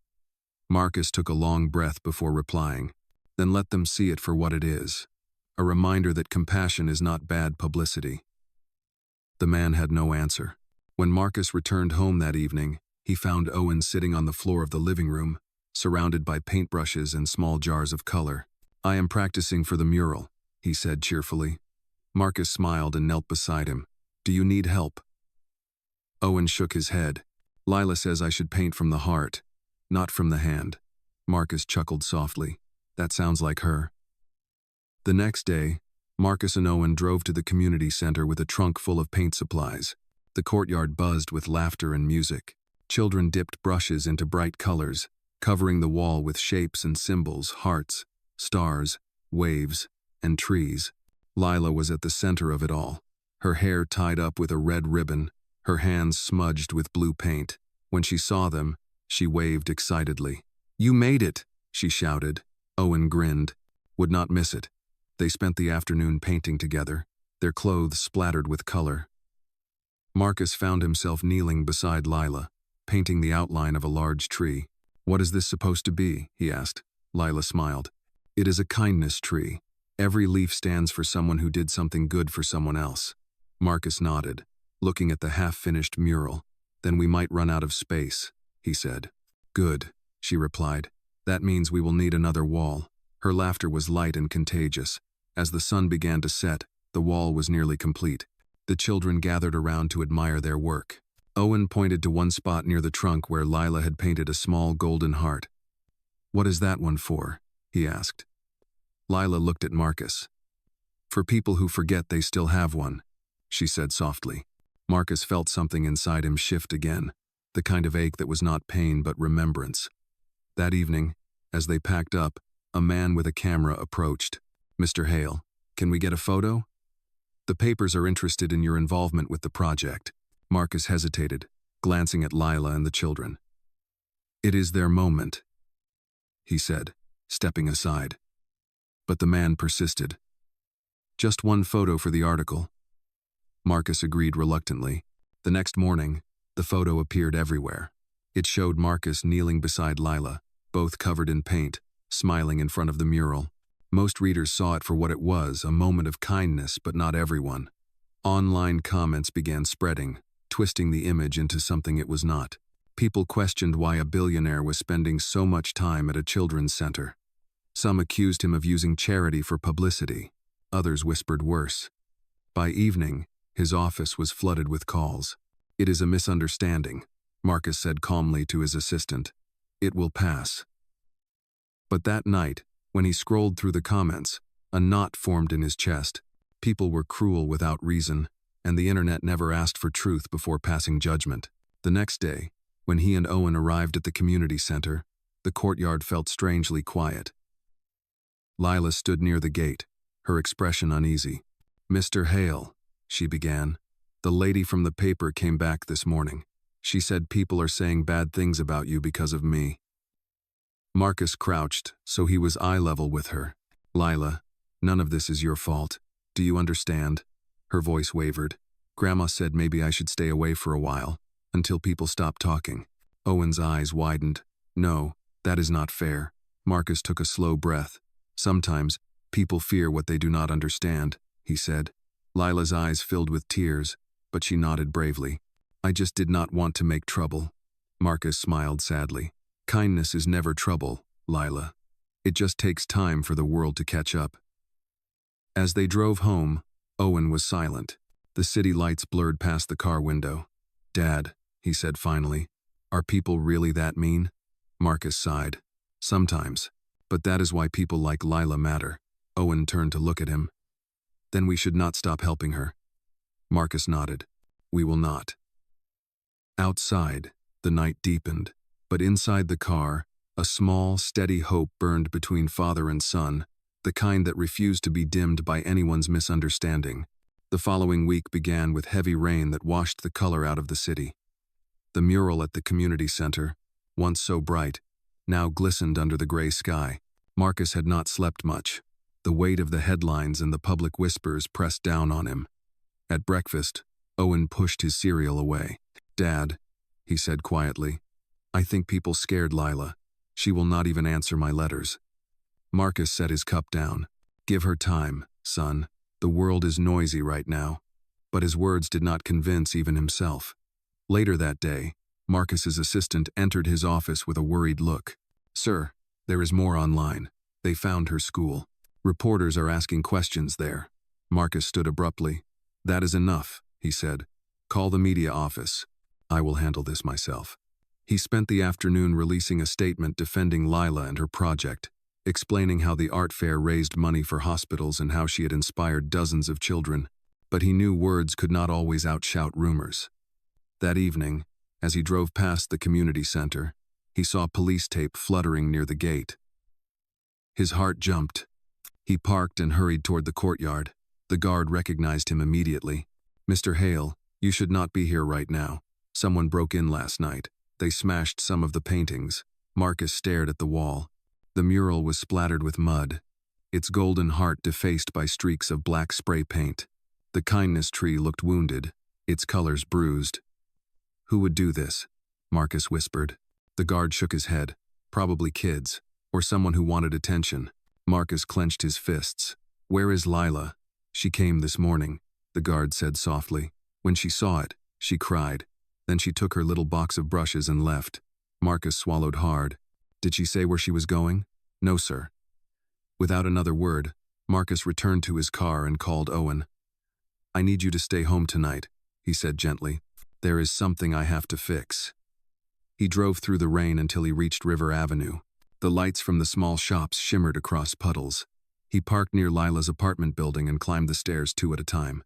Marcus took a long breath before replying. "Then let them see it for what it is. A reminder that compassion is not bad publicity." The man had no answer. When Marcus returned home that evening, he found Owen sitting on the floor of the living room, surrounded by paintbrushes and small jars of color. "I am practicing for the mural," he said cheerfully. Marcus smiled and knelt beside him. "Do you need help?" Owen shook his head. "Lila says I should paint from the heart, not from the hand." Marcus chuckled softly. "That sounds like her." The next day, Marcus and Owen drove to the community center with a trunk full of paint supplies. The courtyard buzzed with laughter and music. Children dipped brushes into bright colors, covering the wall with shapes and symbols, hearts, stars, waves, and trees. Lila was at the center of it all, her hair tied up with a red ribbon, her hands smudged with blue paint. When she saw them, she waved excitedly. "You made it!" she shouted. Owen grinned. "Would not miss it." They spent the afternoon painting together, their clothes splattered with color. Marcus found himself kneeling beside Lila, painting the outline of a large tree. "What is this supposed to be?" he asked. Lila smiled. "It is a kindness tree. Every leaf stands for someone who did something good for someone else." Marcus nodded, looking at the half-finished mural. "Then we might run out of space," he said. "Good," she replied. "That means we will need another wall." Her laughter was light and contagious. As the sun began to set, the wall was nearly complete. The children gathered around to admire their work. Owen pointed to one spot near the trunk where Lila had painted a small golden heart. "What is that one for?" he asked. Lila looked at Marcus. "For people who forget they still have one," she said softly. Marcus felt something inside him shift again, the kind of ache that was not pain but remembrance. That evening, as they packed up, a man with a camera approached. "Mr. Hale, can we get a photo?" "The papers are interested in your involvement with the project." Marcus hesitated, glancing at Lila and the children. "It is their moment," he said, stepping aside. But the man persisted. "Just one photo for the article." Marcus agreed reluctantly. The next morning, the photo appeared everywhere. It showed Marcus kneeling beside Lila, both covered in paint, smiling in front of the mural. Most readers saw it for what it was, a moment of kindness, but not everyone. Online comments began spreading, twisting the image into something it was not. People questioned why a billionaire was spending so much time at a children's center. Some accused him of using charity for publicity. Others whispered worse. By evening, his office was flooded with calls. "It is a misunderstanding," Marcus said calmly to his assistant. "It will pass." But that night, when he scrolled through the comments, a knot formed in his chest. People were cruel without reason, and the internet never asked for truth before passing judgment. The next day, when he and Owen arrived at the community center, the courtyard felt strangely quiet. Lila stood near the gate, her expression uneasy. "Mr. Hale," she began, "the lady from the paper came back this morning. She said people are saying bad things about you because of me." Marcus crouched, so he was eye level with her. "Lila, none of this is your fault. Do you understand?" Her voice wavered. "Grandma said maybe I should stay away for a while, until people stop talking." Owen's eyes widened. "No, that is not fair." Marcus took a slow breath. "Sometimes, people fear what they do not understand," he said. Lila's eyes filled with tears, but she nodded bravely. I just did not want to make trouble. Marcus smiled sadly. Kindness is never trouble, Lila. It just takes time for the world to catch up. As they drove home, Owen was silent. The city lights blurred past the car window. Dad, he said finally, are people really that mean? Marcus sighed. Sometimes. But that is why people like Lila matter. Owen turned to look at him. Then we should not stop helping her. Marcus nodded. We will not. Outside, the night deepened, but inside the car, a small, steady hope burned between father and son, the kind that refused to be dimmed by anyone's misunderstanding. The following week began with heavy rain that washed the color out of the city. The mural at the community center, once so bright, now glistened under the gray sky. Marcus had not slept much. The weight of the headlines and the public whispers pressed down on him. At breakfast, Owen pushed his cereal away. Dad, he said quietly, I think people scared Lila. She will not even answer my letters. Marcus set his cup down. Give her time, son. The world is noisy right now. But his words did not convince even himself. Later that day, Marcus's assistant entered his office with a worried look. Sir, there is more online. They found her school. Reporters are asking questions there. Marcus stood abruptly. That is enough, he said. Call the media office. I will handle this myself. He spent the afternoon releasing a statement defending Lila and her project, explaining how the art fair raised money for hospitals and how she had inspired dozens of children. But he knew words could not always outshout rumors. That evening, as he drove past the community center, he saw police tape fluttering near the gate. His heart jumped. He parked and hurried toward the courtyard. The guard recognized him immediately. Mr. Hale, you should not be here right now. Someone broke in last night. They smashed some of the paintings. Marcus stared at the wall. The mural was splattered with mud, its golden heart defaced by streaks of black spray paint. The kindness tree looked wounded, its colors bruised. Who would do this? Marcus whispered. The guard shook his head. Probably kids, or someone who wanted attention. Marcus clenched his fists. Where is Lila? She came this morning, the guard said softly. When she saw it, she cried. Then she took her little box of brushes and left. Marcus swallowed hard. Did she say where she was going? No, sir. Without another word, Marcus returned to his car and called Owen. I need you to stay home tonight, he said gently. There is something I have to fix. He drove through the rain until he reached River Avenue. The lights from the small shops shimmered across puddles. He parked near Lila's apartment building and climbed the stairs 2 at a time.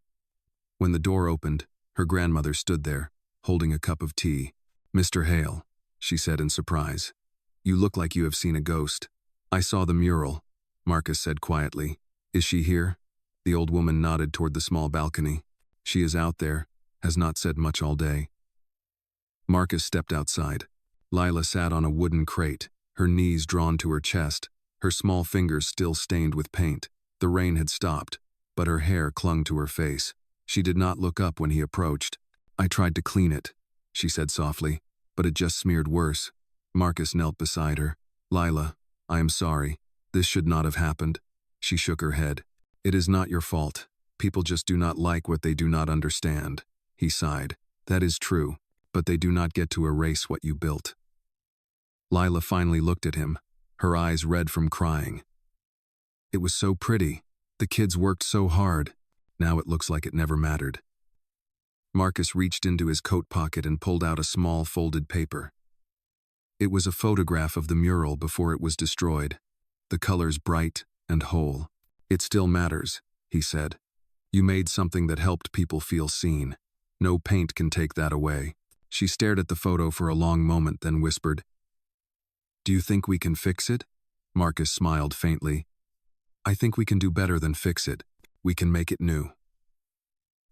When the door opened, her grandmother stood there, holding a cup of tea. Mr. Hale, she said in surprise. You look like you have seen a ghost. I saw the mural, Marcus said quietly. Is she here? The old woman nodded toward the small balcony. She is out there, has not said much all day. Marcus stepped outside. Lila sat on a wooden crate, her knees drawn to her chest, her small fingers still stained with paint. The rain had stopped, but her hair clung to her face. She did not look up when he approached. I tried to clean it, she said softly, but it just smeared worse. Marcus knelt beside her. Lila, I am sorry. This should not have happened. She shook her head. It is not your fault. People just do not like what they do not understand. He sighed. That is true, but they do not get to erase what you built. Lila finally looked at him, her eyes red from crying. It was so pretty. The kids worked so hard. Now it looks like it never mattered. Marcus reached into his coat pocket and pulled out a small folded paper. It was a photograph of the mural before it was destroyed, the colors bright and whole. It still matters, he said. You made something that helped people feel seen. No paint can take that away. She stared at the photo for a long moment, then whispered, Do you think we can fix it? Marcus smiled faintly. I think we can do better than fix it. We can make it new.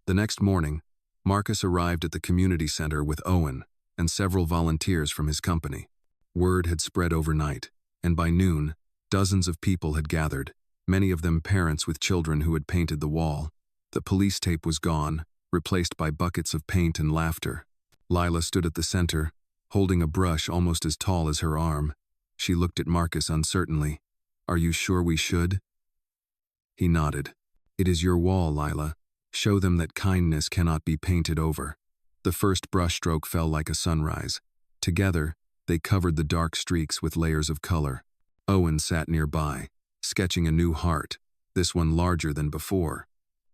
The next morning, Marcus arrived at the community center with Owen and several volunteers from his company. Word had spread overnight, and by noon, dozens of people had gathered, many of them parents with children who had painted the wall. The police tape was gone, replaced by buckets of paint and laughter. Lila stood at the center, holding a brush almost as tall as her arm. She looked at Marcus uncertainly. Are you sure we should? He nodded. It is your wall, Lila. Show them that kindness cannot be painted over. The first brushstroke fell like a sunrise. Together, they covered the dark streaks with layers of color. Owen sat nearby, sketching a new heart, this one larger than before.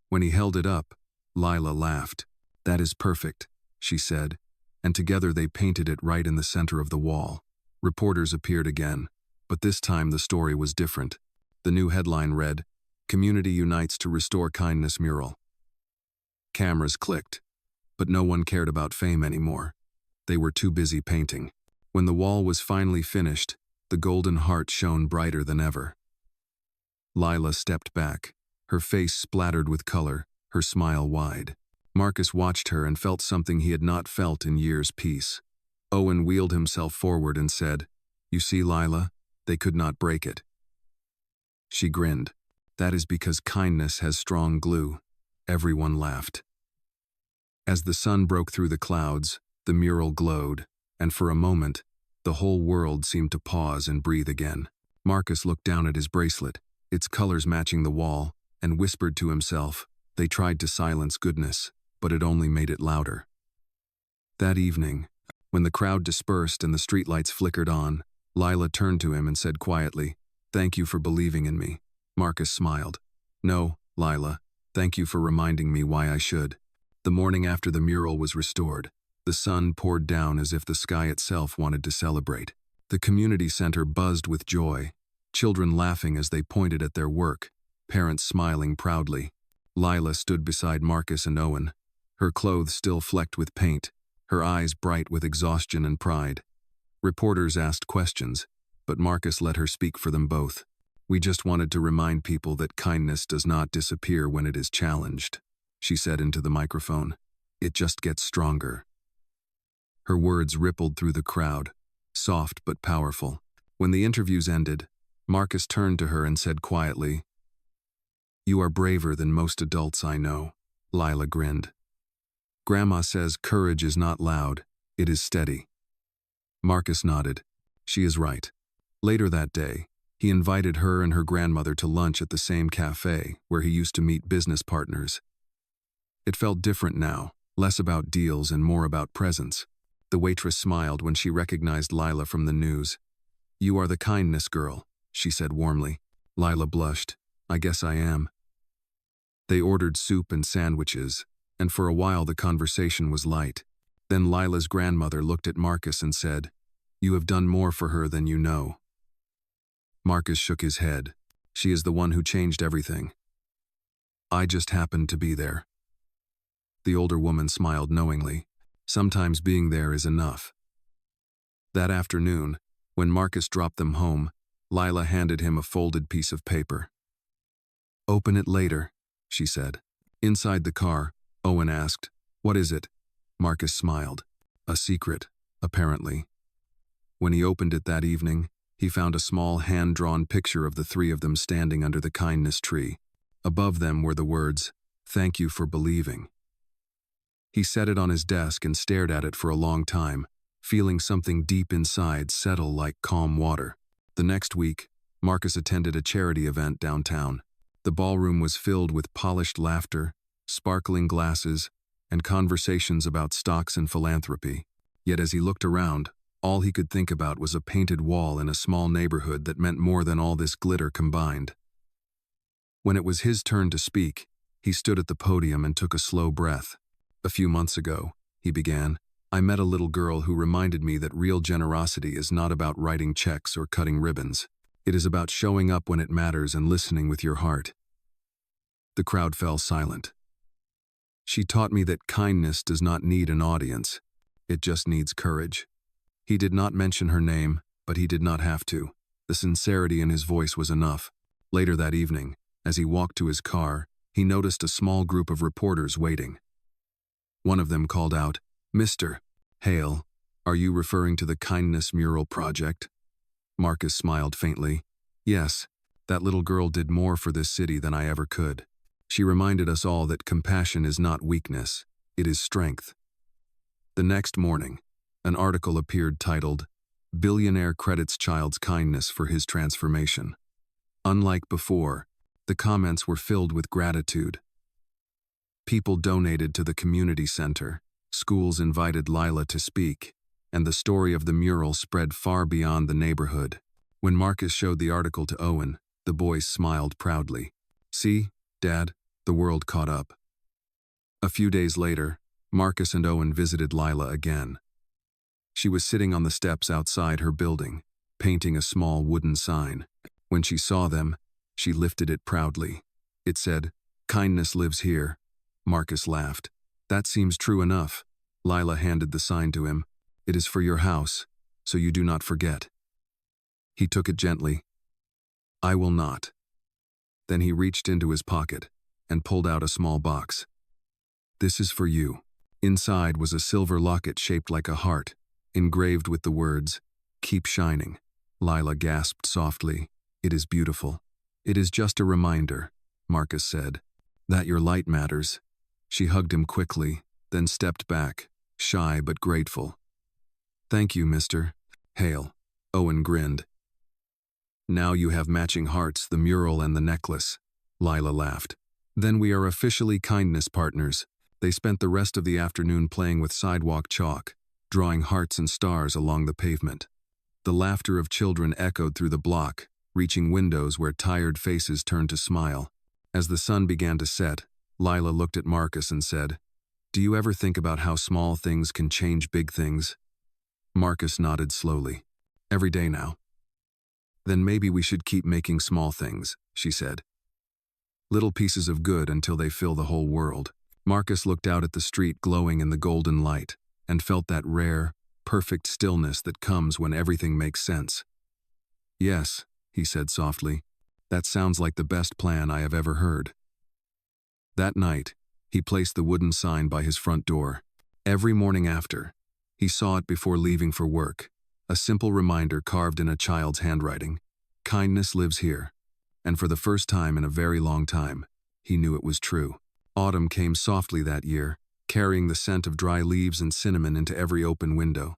When he held it up, Lila laughed. "That is perfect," she said, and together they painted it right in the center of the wall. Reporters appeared again, but this time the story was different. The new headline read, "Community Unites to Restore Kindness Mural." Cameras clicked, but no one cared about fame anymore. They were too busy painting. When the wall was finally finished, the golden heart shone brighter than ever. Lila stepped back, her face splattered with color, her smile wide. Marcus watched her and felt something he had not felt in years. Peace. Owen wheeled himself forward and said, "You see, Lila, they could not break it." She grinned. "That is because kindness has strong glue." Everyone laughed. As the sun broke through the clouds, the mural glowed, and for a moment, the whole world seemed to pause and breathe again. Marcus looked down at his bracelet, its colors matching the wall, and whispered to himself. They tried to silence goodness, but it only made it louder. That evening, when the crowd dispersed and the streetlights flickered on, Lila turned to him and said quietly, "Thank you for believing in me." Marcus smiled. "No, Lila, thank you for reminding me why I should." The morning after the mural was restored, the sun poured down as if the sky itself wanted to celebrate. The community center buzzed with joy, children laughing as they pointed at their work, parents smiling proudly. Lila stood beside Marcus and Owen, her clothes still flecked with paint, her eyes bright with exhaustion and pride. Reporters asked questions, but Marcus let her speak for them both. "We just wanted to remind people that kindness does not disappear when it is challenged," she said into the microphone. "It just gets stronger." Her words rippled through the crowd, soft but powerful. When the interviews ended, Marcus turned to her and said quietly, "You are braver than most adults I know." Lila grinned. "Grandma says courage is not loud, it is steady." Marcus nodded. She is right. Later that day, he invited her and her grandmother to lunch at the same cafe where he used to meet business partners. It felt different now, less about deals and more about presence. The waitress smiled when she recognized Lila from the news. "You are the kindness girl," she said warmly. Lila blushed. "I guess I am." They ordered soup and sandwiches, and for a while the conversation was light. Then Lila's grandmother looked at Marcus and said, "You have done more for her than you know." Marcus shook his head. "She is the one who changed everything. I just happened to be there." The older woman smiled knowingly. Sometimes being there is enough. That afternoon, when Marcus dropped them home, Lila handed him a folded piece of paper. "Open it later," she said. Inside the car, Owen asked, "What is it?" Marcus smiled. "A secret, apparently." When he opened it that evening, he found a small hand-drawn picture of the three of them standing under the kindness tree. Above them were the words, "Thank you for believing." He set it on his desk and stared at it for a long time, feeling something deep inside settle like calm water. The next week, Marcus attended a charity event downtown. The ballroom was filled with polished laughter, sparkling glasses, and conversations about stocks and philanthropy. Yet as he looked around, all he could think about was a painted wall in a small neighborhood that meant more than all this glitter combined. When it was his turn to speak, he stood at the podium and took a slow breath. "A few months ago," he began, "I met a little girl who reminded me that real generosity is not about writing checks or cutting ribbons. It is about showing up when it matters and listening with your heart." The crowd fell silent. "She taught me that kindness does not need an audience. It just needs courage." He did not mention her name, but he did not have to. The sincerity in his voice was enough. Later that evening, as he walked to his car, he noticed a small group of reporters waiting. One of them called out, "Mr. Hale, are you referring to the Kindness Mural Project?" Marcus smiled faintly. "Yes, that little girl did more for this city than I ever could. She reminded us all that compassion is not weakness, it is strength." The next morning, an article appeared titled, "Billionaire Credits Child's Kindness for His Transformation." Unlike before, the comments were filled with gratitude. People donated to the community center, Schools invited Lila to speak, and the story of the mural spread far beyond the neighborhood. When Marcus showed the article to Owen, the boys smiled proudly. "See, Dad, the world caught up." A few days later, Marcus and Owen visited Lila again. She was sitting on the steps outside her building, painting a small wooden sign. When she saw them, she lifted it proudly. It said, "Kindness lives here." Marcus laughed. "That seems true enough." Lila handed the sign to him. "It is for your house, so you do not forget." He took it gently. "I will not." Then he reached into his pocket and pulled out a small box. "This is for you." Inside was a silver locket shaped like a heart, engraved with the words, "Keep shining." Lila gasped softly. "It is beautiful." "It is just a reminder," Marcus said, "that your light matters." She hugged him quickly, then stepped back, shy but grateful. "Thank you, Mr. Hale." Owen grinned. "Now you have matching hearts, the mural and the necklace." Lila laughed. "Then we are officially kindness partners." They spent the rest of the afternoon playing with sidewalk chalk, drawing hearts and stars along the pavement. The laughter of children echoed through the block, reaching windows where tired faces turned to smile. As the sun began to set, Lila looked at Marcus and said, "Do you ever think about how small things can change big things?" Marcus nodded slowly. "Every day now." "Then maybe we should keep making small things," she said. "Little pieces of good until they fill the whole world." Marcus looked out at the street glowing in the golden light and felt that rare, perfect stillness that comes when everything makes sense. "Yes," he said softly, "that sounds like the best plan I have ever heard." That night, he placed the wooden sign by his front door. Every morning after, he saw it before leaving for work, a simple reminder carved in a child's handwriting. "Kindness lives here." And for the first time in a very long time, he knew it was true. Autumn came softly that year, carrying the scent of dry leaves and cinnamon into every open window.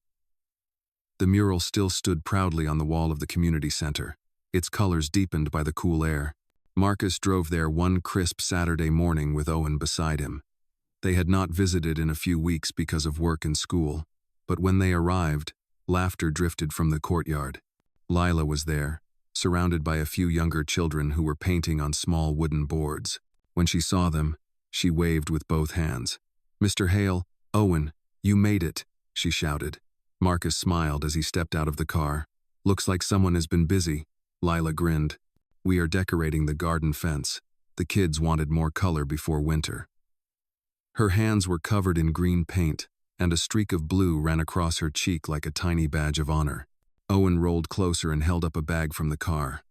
The mural still stood proudly on the wall of the community center, its colors deepened by the cool air. Marcus drove there one crisp Saturday morning with Owen beside him. They had not visited in a few weeks because of work and school, but when they arrived, laughter drifted from the courtyard. Lila was there, surrounded by a few younger children who were painting on small wooden boards. When she saw them, she waved with both hands. "Mr. Hale, Owen, you made it," she shouted. Marcus smiled as he stepped out of the car. "Looks like someone has been busy." Lila grinned. "We are decorating the garden fence. The kids wanted more color before winter." Her hands were covered in green paint, and a streak of blue ran across her cheek like a tiny badge of honor. Owen rolled closer and held up a bag from the car.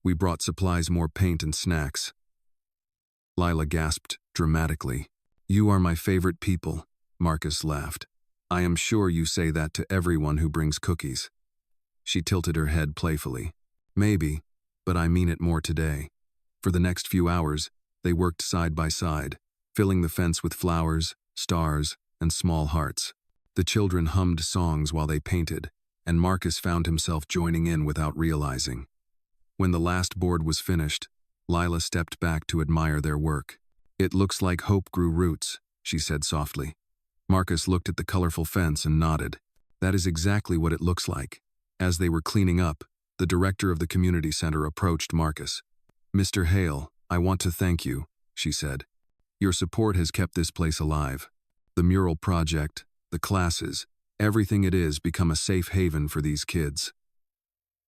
"We brought supplies, more paint and snacks." Lila gasped dramatically. "You are my favorite people," Marcus laughed. "I am sure you say that to everyone who brings cookies." She tilted her head playfully. "Maybe, but I mean it more today." For the next few hours, they worked side by side, filling the fence with flowers, stars, and small hearts. The children hummed songs while they painted, and Marcus found himself joining in without realizing. When the last board was finished, Lila stepped back to admire their work. "It looks like hope grew roots," she said softly. Marcus looked at the colorful fence and nodded. "That is exactly what it looks like." As they were cleaning up, the director of the community center approached Marcus. "Mr. Hale, I want to thank you," she said. "Your support has kept this place alive. The mural project, the classes, everything it is become a safe haven for these kids."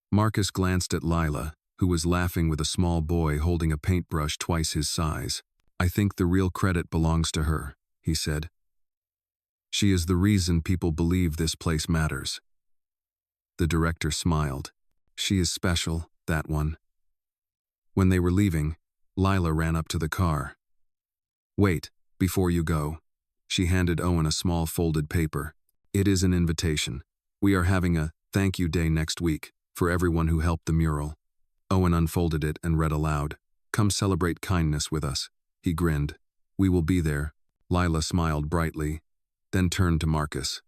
Marcus glanced at Lila, who was laughing with a small boy holding a paintbrush twice his size. "I think the real credit belongs to her," he said. "She is the reason people believe this place matters." The director smiled. "She is special, that one." When they were leaving, Lila ran up to the car. "Wait, before you go." She handed Owen a small folded paper. "It is an invitation. We are having a thank you day next week for everyone who helped the mural." Owen unfolded it and read aloud. "Come celebrate kindness with us." He grinned. "We will be there." Lila smiled brightly, then turned to Marcus.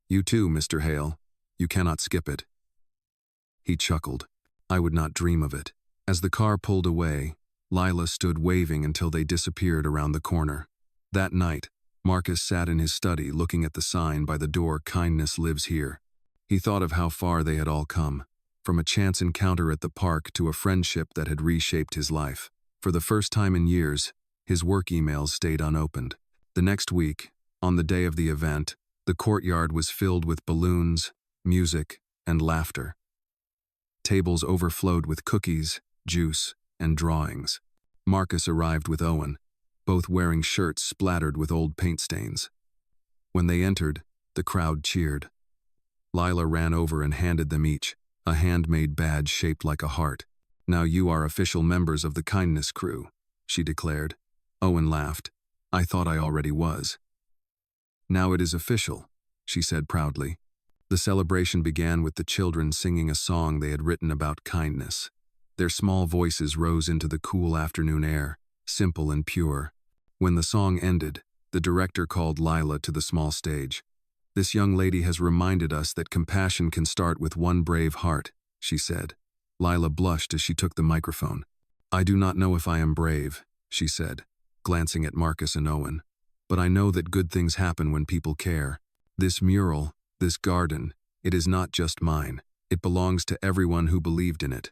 "You too, Mr. Hale. You cannot skip it." He chuckled. "I would not dream of it." As the car pulled away, Lila stood waving until they disappeared around the corner. That night, Marcus sat in his study looking at the sign by the door, "Kindness lives here." He thought of how far they had all come, from a chance encounter at the park to a friendship that had reshaped his life. For the first time in years, his work emails stayed unopened. The next week, on the day of the event, the courtyard was filled with balloons, music, and laughter. Tables overflowed with cookies, juice, and drawings. Marcus arrived with Owen, both wearing shirts splattered with old paint stains. When they entered, the crowd cheered. Lila ran over and handed them each a handmade badge shaped like a heart. "Now you are official members of the Kindness crew," she declared. Owen laughed. "I thought I already was." "Now it is official," she said proudly. The celebration began with the children singing a song they had written about kindness. Their small voices rose into the cool afternoon air, simple and pure. When the song ended, the director called Lila to the small stage. "This young lady has reminded us that compassion can start with one brave heart," she said. Lila blushed as she took the microphone. "I do not know if I am brave," she said, glancing at Marcus and Owen. "But I know that good things happen when people care. This mural, this garden, it is not just mine. It belongs to everyone who believed in it."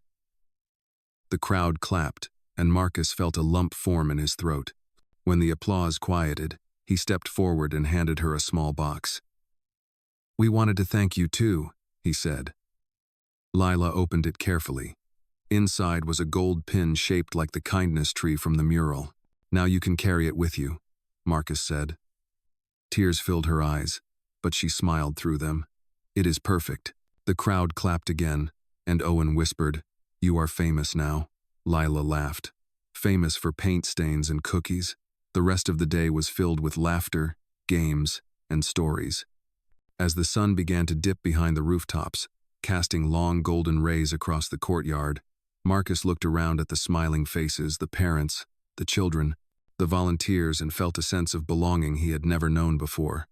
The crowd clapped, and Marcus felt a lump form in his throat. When the applause quieted, he stepped forward and handed her a small box. "We wanted to thank you too," he said. Lila opened it carefully. Inside was a gold pin shaped like the kindness tree from the mural. "Now you can carry it with you," Marcus said. Tears filled her eyes, but she smiled through them. "It is perfect." The crowd clapped again, and Owen whispered, "You are famous now." Lila laughed. "Famous for paint stains and cookies." The rest of the day was filled with laughter, games, and stories. As the sun began to dip behind the rooftops, casting long golden rays across the courtyard, Marcus looked around at the smiling faces, the parents, the children, the volunteers, and felt a sense of belonging he had never known before.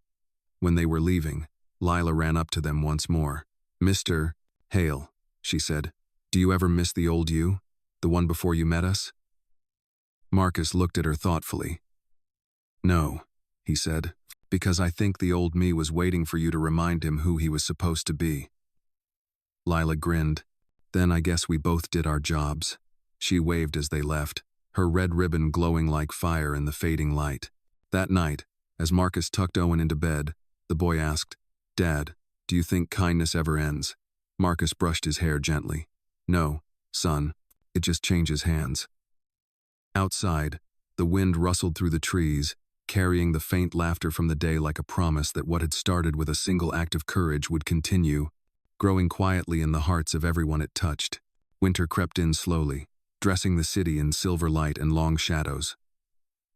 When they were leaving, Lila ran up to them once more. "Mr. Hale," she said, "do you ever miss the old you, the one before you met us?" Marcus looked at her thoughtfully. "No," he said, "because I think the old me was waiting for you to remind him who he was supposed to be." Lila grinned. "Then I guess we both did our jobs." She waved as they left, her red ribbon glowing like fire in the fading light. That night, as Marcus tucked Owen into bed, the boy asked, "Dad, do you think kindness ever ends?" Marcus brushed his hair gently. "No, son, it just changes hands." Outside, the wind rustled through the trees, carrying the faint laughter from the day like a promise that what had started with a single act of courage would continue, growing quietly in the hearts of everyone it touched. Winter crept in slowly, dressing the city in silver light and long shadows.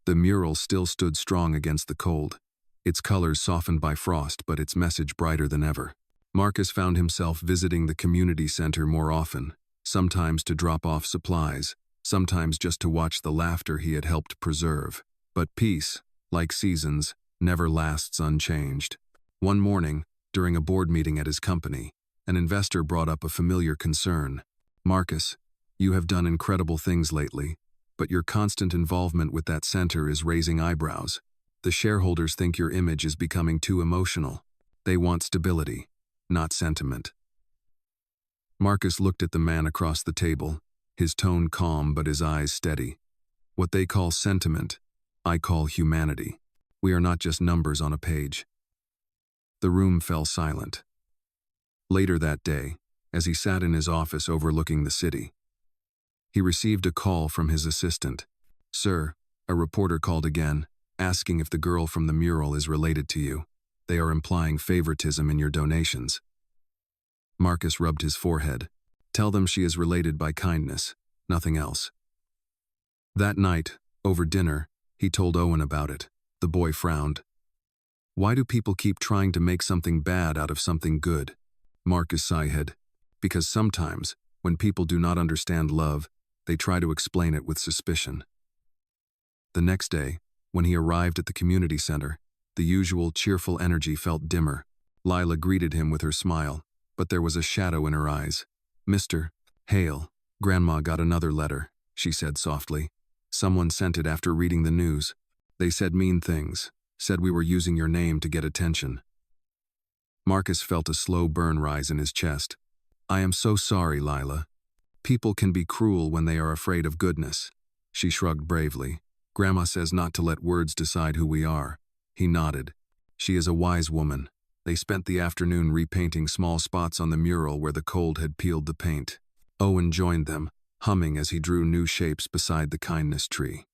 The mural still stood strong against the cold, its colors softened by frost but its message brighter than ever. Marcus found himself visiting the community center more often, sometimes to drop off supplies, sometimes just to watch the laughter he had helped preserve. But peace, like seasons, never lasts unchanged. One morning, during a board meeting at his company, an investor brought up a familiar concern. "Marcus, you have done incredible things lately, but your constant involvement with that center is raising eyebrows. The shareholders think your image is becoming too emotional. They want stability, not sentiment." Marcus looked at the man across the table, his tone calm but his eyes steady. "What they call sentiment, I call humanity. We are not just numbers on a page." The room fell silent. Later that day, as he sat in his office overlooking the city, he received a call from his assistant. "Sir," a reporter called again, asking if the girl from the mural is related to you. "They are implying favoritism in your donations." Marcus rubbed his forehead. "Tell them she is related by kindness, nothing else." That night, over dinner, he told Owen about it. The boy frowned. "Why do people keep trying to make something bad out of something good?" Marcus sighed. "Because sometimes, when people do not understand love, they try to explain it with suspicion." The next day, when he arrived at the community center, the usual cheerful energy felt dimmer. Lila greeted him with her smile, but there was a shadow in her eyes. "Mr. Hale, Grandma got another letter," she said softly. "Someone sent it after reading the news. They said mean things, Said we were using your name to get attention. Marcus felt a slow burn rise in his chest. I am so sorry, Lila. People can be cruel when they are afraid of goodness. She shrugged bravely. Grandma says not to let words decide who we are. He nodded. She is a wise woman. They spent the afternoon repainting small spots on the mural where the cold had peeled the paint. Owen joined them, humming as he drew new shapes beside the kindness tree.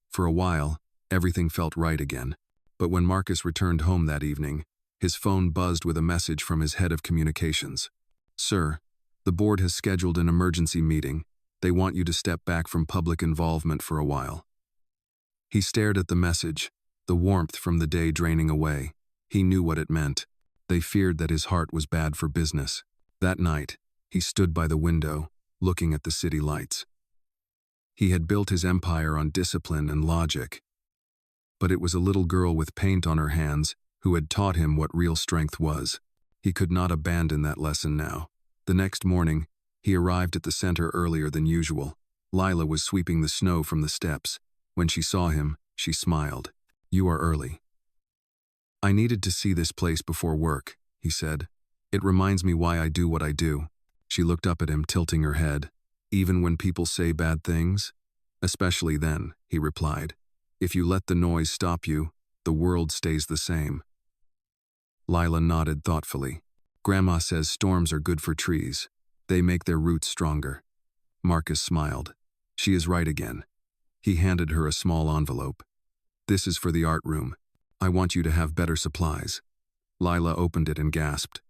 For a while, everything felt right again. But when Marcus returned home that evening, his phone buzzed with a message from his head of communications. Sir, the board has scheduled an emergency meeting. They want you to step back from public involvement for a while. He stared at the message, the warmth from the day draining away. He knew what it meant. They feared that his heart was bad for business. That night, he stood by the window, looking at the city lights. He had built his empire on discipline and logic. But it was a little girl with paint on her hands who had taught him what real strength was. He could not abandon that lesson now. The next morning, he arrived at the center earlier than usual. Lila was sweeping the snow from the steps. When she saw him, she smiled. You are early. I needed to see this place before work, he said. It reminds me why I do what I do. She looked up at him, tilting her head. Even when people say bad things? Especially then, he replied. If you let the noise stop you, the world stays the same. Lila nodded thoughtfully. Grandma says storms are good for trees. They make their roots stronger. Marcus smiled. She is right again. He handed her a small envelope. This is for the art room. I want you to have better supplies. Lila opened it and gasped.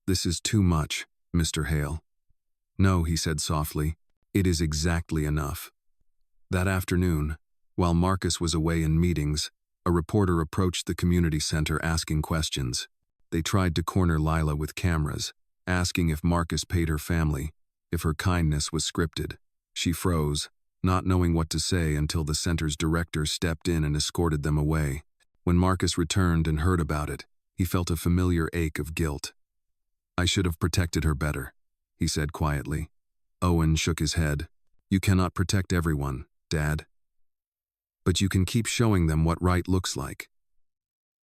This is too much, Mr. Hale. No, he said softly. It is exactly enough. That afternoon, while Marcus was away in meetings, a reporter approached the community center asking questions. They tried to corner Lila with cameras, asking if Marcus paid her family, if her kindness was scripted. She froze, not knowing what to say until the center's director stepped in and escorted them away. When Marcus returned and heard about it, he felt a familiar ache of guilt. I should have protected her better, he said quietly. Owen shook his head. You cannot protect everyone, Dad. But you can keep showing them what right looks like.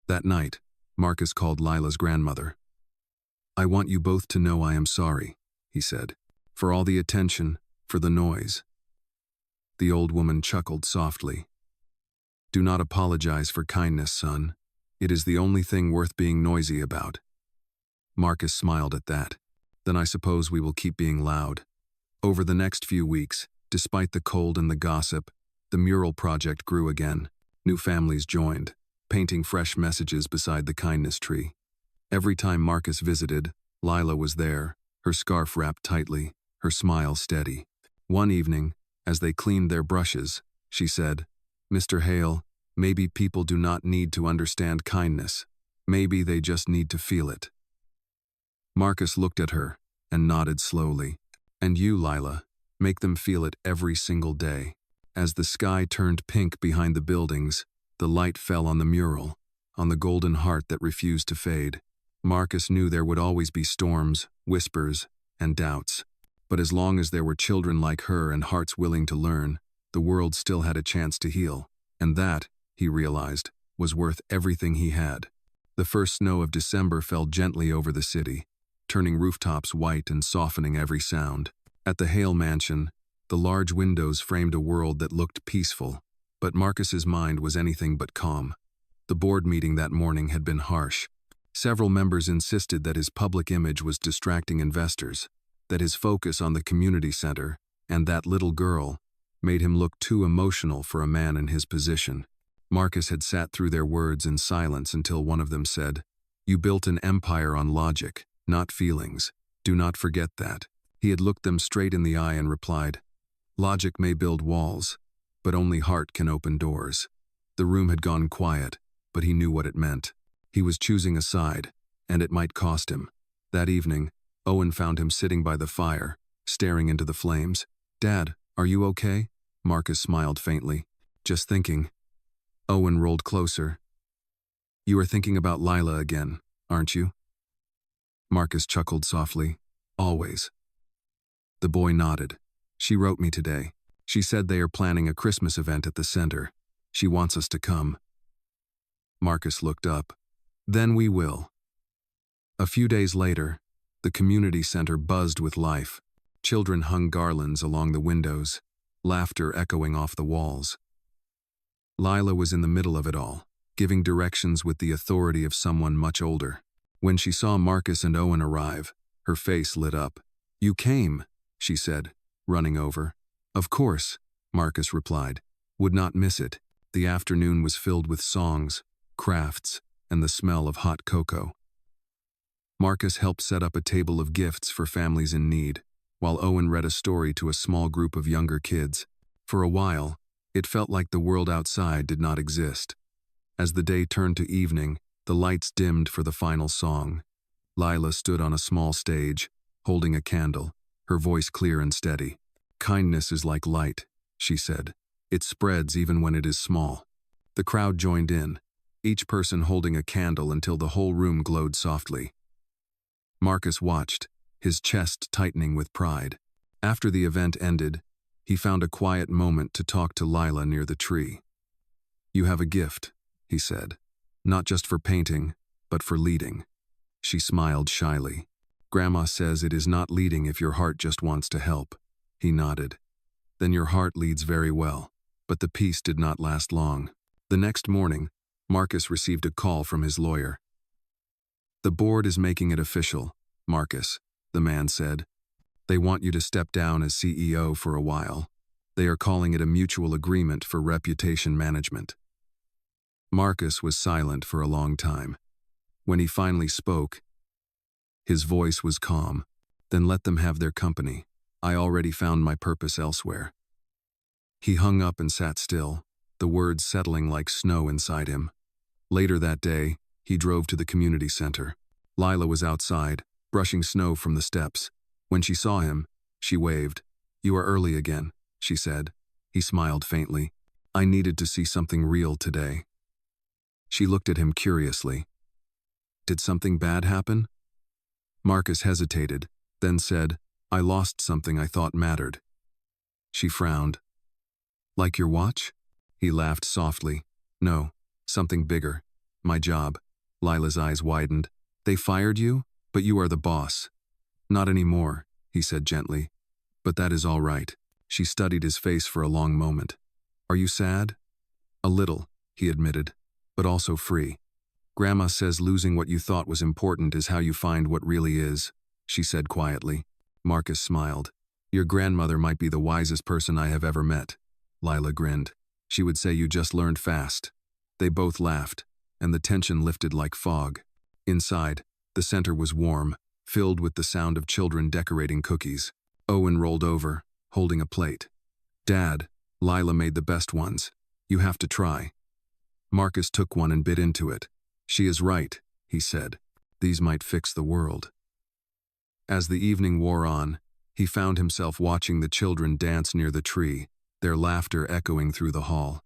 That night, Marcus called Lila's grandmother. I want you both to know I am sorry, he said, for all the attention, for the noise. The old woman chuckled softly. Do not apologize for kindness, son. It is the only thing worth being noisy about. Marcus smiled at that. Then I suppose we will keep being loud. Over the next few weeks, despite the cold and the gossip, the mural project grew again. New families joined, painting fresh messages beside the kindness tree. Every time Marcus visited, Lila was there, her scarf wrapped tightly, her smile steady. One evening, as they cleaned their brushes, she said, Mr. Hale, maybe people do not need to understand kindness. Maybe they just need to feel it. Marcus looked at her and nodded slowly. And you, Lila, make them feel it every single day. As the sky turned pink behind the buildings, the light fell on the mural, on the golden heart that refused to fade. Marcus knew there would always be storms, whispers, and doubts. But as long as there were children like her and hearts willing to learn, the world still had a chance to heal. And that, he realized, was worth everything he had. The first snow of December fell gently over the city, turning rooftops white and softening every sound. At the Hale mansion, the large windows framed a world that looked peaceful, but Marcus's mind was anything but calm. The board meeting that morning had been harsh. Several members insisted that his public image was distracting investors, that his focus on the community center and that little girl made him look too emotional for a man in his position. Marcus had sat through their words in silence until one of them said, You built an empire on logic, not feelings. Do not forget that. He had looked them straight in the eye and replied, Logic may build walls, but only heart can open doors. The room had gone quiet, but he knew what it meant. He was choosing a side, and it might cost him. That evening, Owen found him sitting by the fire, staring into the flames. Dad, are you okay? Marcus smiled faintly. Just thinking. Owen rolled closer. You are thinking about Lila again, aren't you? Marcus chuckled softly. Always. The boy nodded. She wrote me today. She said they are planning a Christmas event at the center. She wants us to come. Marcus looked up. Then we will. A few days later, the community center buzzed with life. Children hung garlands along the windows, laughter echoing off the walls. Lila was in the middle of it all, giving directions with the authority of someone much older. When she saw Marcus and Owen arrive, her face lit up. "You came," she said, running over. "Of course," Marcus replied. "Would not miss it." The afternoon was filled with songs, crafts, and the smell of hot cocoa. Marcus helped set up a table of gifts for families in need, while Owen read a story to a small group of younger kids. For a while, it felt like the world outside did not exist. As the day turned to evening, the lights dimmed for the final song. Lila stood on a small stage, holding a candle, her voice clear and steady. "Kindness is like light," she said. "It spreads even when it is small." The crowd joined in, each person holding a candle until the whole room glowed softly. Marcus watched, his chest tightening with pride. After the event ended, he found a quiet moment to talk to Lila near the tree. "You have a gift," he said. "Not just for painting, but for leading." She smiled shyly. "Grandma says it is not leading if your heart just wants to help." He nodded. "Then your heart leads very well." But the peace did not last long. The next morning, Marcus received a call from his lawyer. "The board is making it official, Marcus," the man said. "They want you to step down as CEO for a while. They are calling it a mutual agreement for reputation management." Marcus was silent for a long time. When he finally spoke, his voice was calm. "Then let them have their company. I already found my purpose elsewhere." He hung up and sat still, the words settling like snow inside him. Later that day, he drove to the community center. Lila was outside, brushing snow from the steps. When she saw him, she waved. "You are early again," she said. He smiled faintly. "I needed to see something real today." She looked at him curiously. "Did something bad happen?" Marcus hesitated, then said, "I lost something I thought mattered." She frowned. "Like your watch?" He laughed softly. "No, something bigger. My job." Lila's eyes widened. "They fired you? But you are the boss." "Not anymore," he said gently. "But that is all right." She studied his face for a long moment. "Are you sad?" "A little," he admitted, "but also free." "Grandma says losing what you thought was important is how you find what really is," she said quietly. Marcus smiled. "Your grandmother might be the wisest person I have ever met." Lila grinned. "She would say you just learned fast." They both laughed, and the tension lifted like fog. Inside, the center was warm, filled with the sound of children decorating cookies. Owen rolled over, holding a plate. "Dad, Lila made the best ones. You have to try." Marcus took one and bit into it. "She is right," he said. "These might fix the world." As the evening wore on, he found himself watching the children dance near the tree, their laughter echoing through the hall.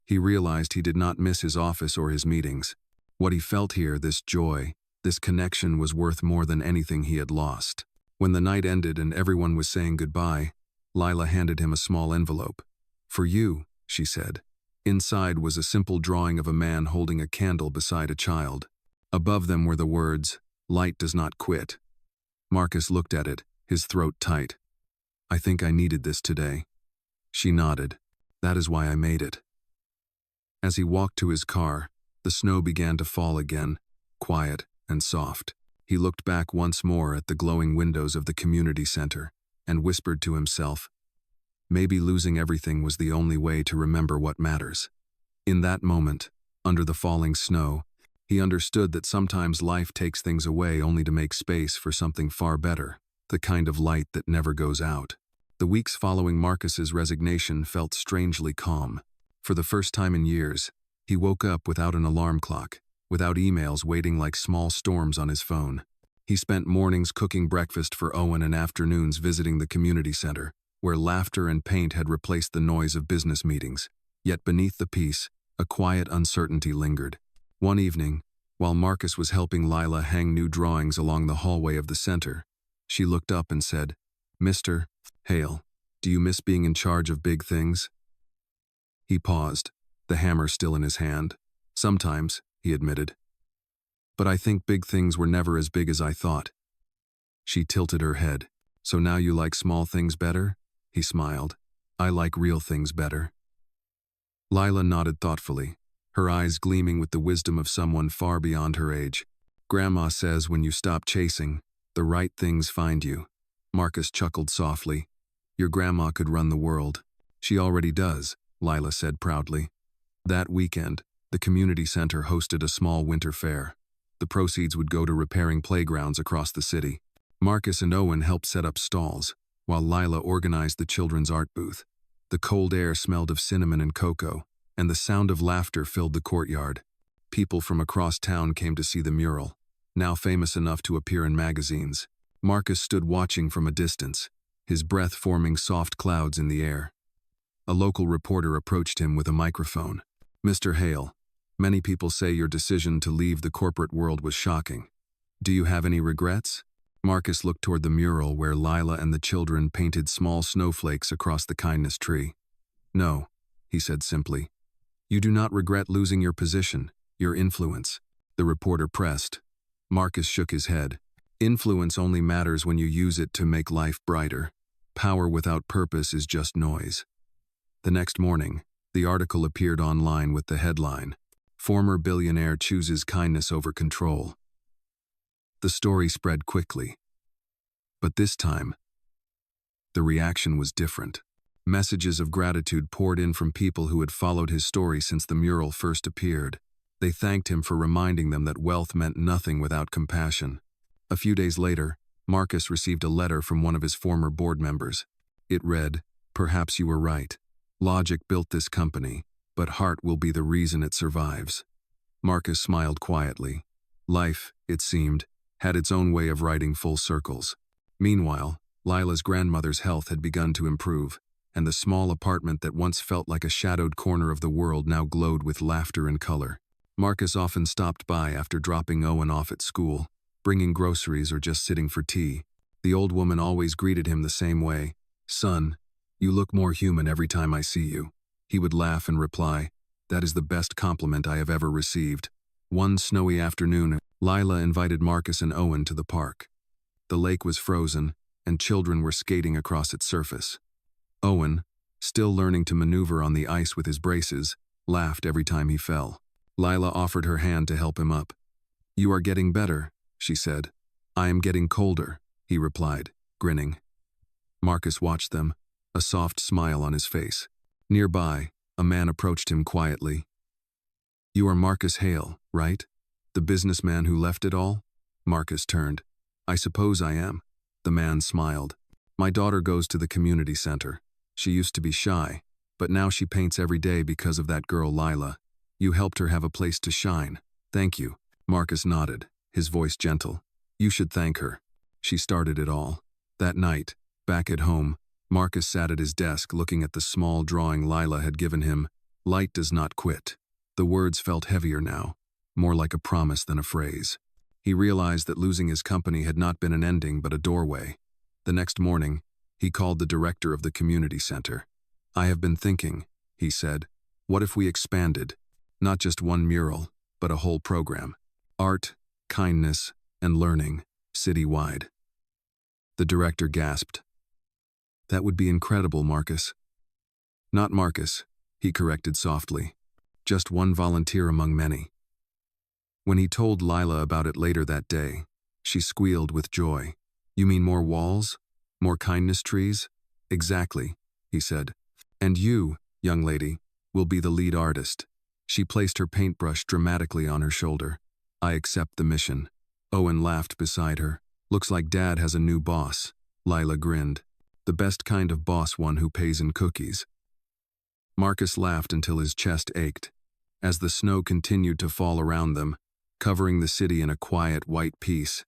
He realized he did not miss his office or his meetings. What he felt here, this joy, this connection, was worth more than anything he had lost. When the night ended and everyone was saying goodbye, Lila handed him a small envelope. "For you," she said. Inside was a simple drawing of a man holding a candle beside a child. Above them were the words, "Light does not quit." Marcus looked at it, his throat tight. "I think I needed this today." She nodded. "That is why I made it." As he walked to his car, the snow began to fall again, quiet and soft. He looked back once more at the glowing windows of the community center and whispered to himself, maybe losing everything was the only way to remember what matters. In that moment, under the falling snow, he understood that sometimes life takes things away only to make space for something far better, the kind of light that never goes out. The weeks following Marcus's resignation felt strangely calm. For the first time in years, he woke up without an alarm clock, without emails waiting like small storms on his phone. He spent mornings cooking breakfast for Owen and afternoons visiting the community center, where laughter and paint had replaced the noise of business meetings. Yet beneath the peace, a quiet uncertainty lingered. One evening, while Marcus was helping Lila hang new drawings along the hallway of the center, she looked up and said, "Mr. Hale, do you miss being in charge of big things?" He paused, the hammer still in his hand. Sometimes, he admitted. But I think big things were never as big as I thought. She tilted her head. So now you like small things better? He smiled. I like real things better. Lila nodded thoughtfully, her eyes gleaming with the wisdom of someone far beyond her age. Grandma says when you stop chasing, the right things find you. Marcus chuckled softly. Your grandma could run the world. She already does, Lila said proudly. That weekend, the community center hosted a small winter fair. The proceeds would go to repairing playgrounds across the city. Marcus and Owen helped set up stalls, while Lila organized the children's art booth. The cold air smelled of cinnamon and cocoa, and the sound of laughter filled the courtyard. People from across town came to see the mural, now famous enough to appear in magazines. Marcus stood watching from a distance, his breath forming soft clouds in the air. A local reporter approached him with a microphone. Mr. Hale, many people say your decision to leave the corporate world was shocking. Do you have any regrets? Marcus looked toward the mural where Lila and the children painted small snowflakes across the kindness tree. No, he said simply. You do not regret losing your position, your influence, the reporter pressed. Marcus shook his head. Influence only matters when you use it to make life brighter. Power without purpose is just noise. The next morning, the article appeared online with the headline, Former Billionaire Chooses Kindness Over Control. The story spread quickly. But this time, the reaction was different. Messages of gratitude poured in from people who had followed his story since the mural first appeared. They thanked him for reminding them that wealth meant nothing without compassion. A few days later, Marcus received a letter from one of his former board members. It read, Perhaps you were right. Logic built this company, but heart will be the reason it survives. Marcus smiled quietly. Life, it seemed, had its own way of writing full circles. Meanwhile, Lila's grandmother's health had begun to improve, and the small apartment that once felt like a shadowed corner of the world now glowed with laughter and color. Marcus often stopped by after dropping Owen off at school, bringing groceries or just sitting for tea. The old woman always greeted him the same way. Son, you look more human every time I see you. He would laugh and reply, That is the best compliment I have ever received. One snowy afternoon, Lila invited Marcus and Owen to the park. The lake was frozen, and children were skating across its surface. Owen, still learning to maneuver on the ice with his braces, laughed every time he fell. Lila offered her hand to help him up. You are getting better, she said. I am getting colder, he replied, grinning. Marcus watched them, a soft smile on his face. Nearby, a man approached him quietly. You are Marcus Hale, right? The businessman who left it all? Marcus turned. I suppose I am. The man smiled. My daughter goes to the community center. She used to be shy, but now she paints every day because of that girl Lila. You helped her have a place to shine. Thank you. Marcus nodded, his voice gentle. You should thank her. She started it all. That night, back at home, Marcus sat at his desk looking at the small drawing Lila had given him. Light does not quit. The words felt heavier now, more like a promise than a phrase. He realized that losing his company had not been an ending but a doorway. The next morning, he called the director of the community center. I have been thinking, he said, what if we expanded? Not just one mural, but a whole program. Art, kindness, and learning, citywide. The director gasped. That would be incredible, Marcus. Not Marcus, he corrected softly. Just one volunteer among many. When he told Lila about it later that day, she squealed with joy. You mean more walls? More kindness trees? Exactly, he said. And you, young lady, will be the lead artist. She placed her paintbrush dramatically on her shoulder. I accept the mission. Owen laughed beside her. Looks like Dad has a new boss. Lila grinned. The best kind of boss, one who pays in cookies. Marcus laughed until his chest ached. As the snow continued to fall around them, covering the city in a quiet white peace,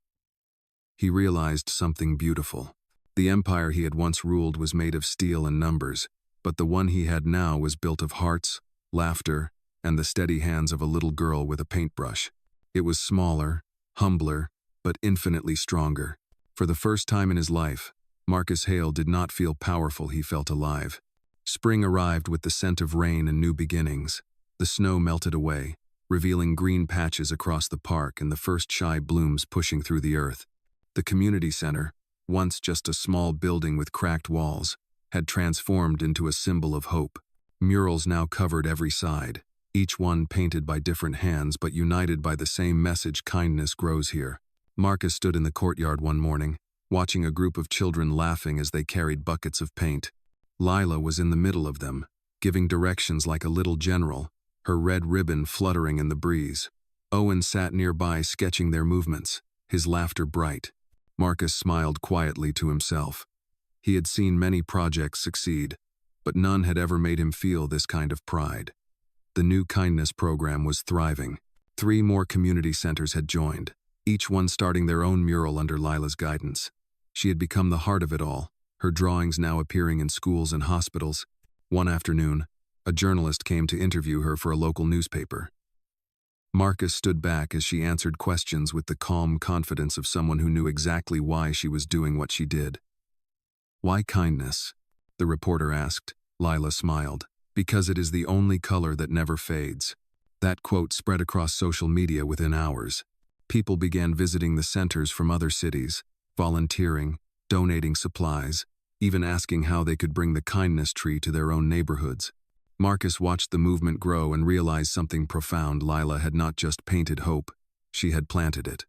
he realized something beautiful. The empire he had once ruled was made of steel and numbers, but the one he had now was built of hearts, laughter, and the steady hands of a little girl with a paintbrush. It was smaller, humbler, but infinitely stronger. For the first time in his life, Marcus Hale did not feel powerful, he felt alive. Spring arrived with the scent of rain and new beginnings. The snow melted away, revealing green patches across the park and the first shy blooms pushing through the earth. The community center, once just a small building with cracked walls, had transformed into a symbol of hope. Murals now covered every side, each one painted by different hands but united by the same message: kindness grows here. Marcus stood in the courtyard one morning, watching a group of children laughing as they carried buckets of paint. Lila was in the middle of them, giving directions like a little general, her red ribbon fluttering in the breeze. Owen sat nearby sketching their movements, his laughter bright. Marcus smiled quietly to himself. He had seen many projects succeed, but none had ever made him feel this kind of pride. The new kindness program was thriving. 3 more community centers had joined, each one starting their own mural under Lila's guidance. She had become the heart of it all, her drawings now appearing in schools and hospitals. One afternoon, a journalist came to interview her for a local newspaper. Marcus stood back as she answered questions with the calm confidence of someone who knew exactly why she was doing what she did. "Why kindness?" the reporter asked. Lila smiled. "Because it is the only color that never fades." That quote spread across social media within hours. People began visiting the centers from other cities, volunteering, donating supplies, even asking how they could bring the kindness tree to their own neighborhoods. Marcus watched the movement grow and realized something profound. Lila had not just painted hope, she had planted it.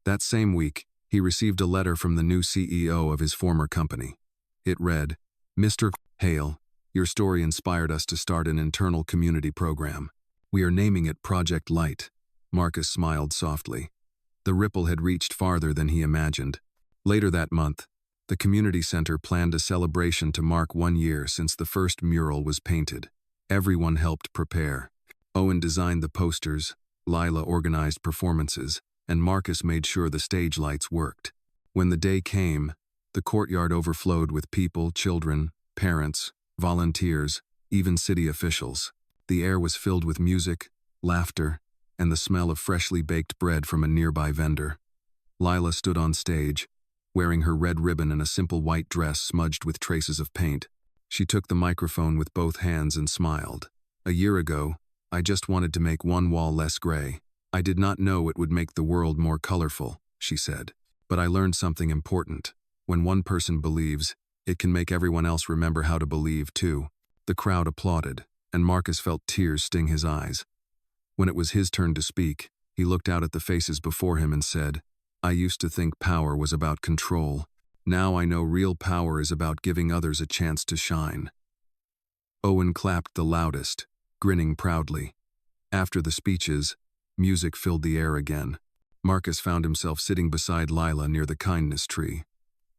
That same week, he received a letter from the new CEO of his former company. It read, "Mr. Hale, your story inspired us to start an internal community program. We are naming it Project Light." Marcus smiled softly. The ripple had reached farther than he imagined. Later that month, the community center planned a celebration to mark 1 year since the first mural was painted. Everyone helped prepare. Owen designed the posters, Lila organized performances, and Marcus made sure the stage lights worked. When the day came, the courtyard overflowed with people, children, parents, volunteers, even city officials. The air was filled with music, laughter, and the smell of freshly baked bread from a nearby vendor. Lila stood on stage, wearing her red ribbon and a simple white dress smudged with traces of paint. She took the microphone with both hands and smiled. "A year ago, I just wanted to make one wall less gray. I did not know it would make the world more colorful," she said. "But I learned something important. When one person believes, it can make everyone else remember how to believe too." The crowd applauded, and Marcus felt tears sting his eyes. When it was his turn to speak, he looked out at the faces before him and said, "I used to think power was about control. Now I know real power is about giving others a chance to shine." Owen clapped the loudest, grinning proudly. After the speeches, music filled the air again. Marcus found himself sitting beside Lila near the kindness tree.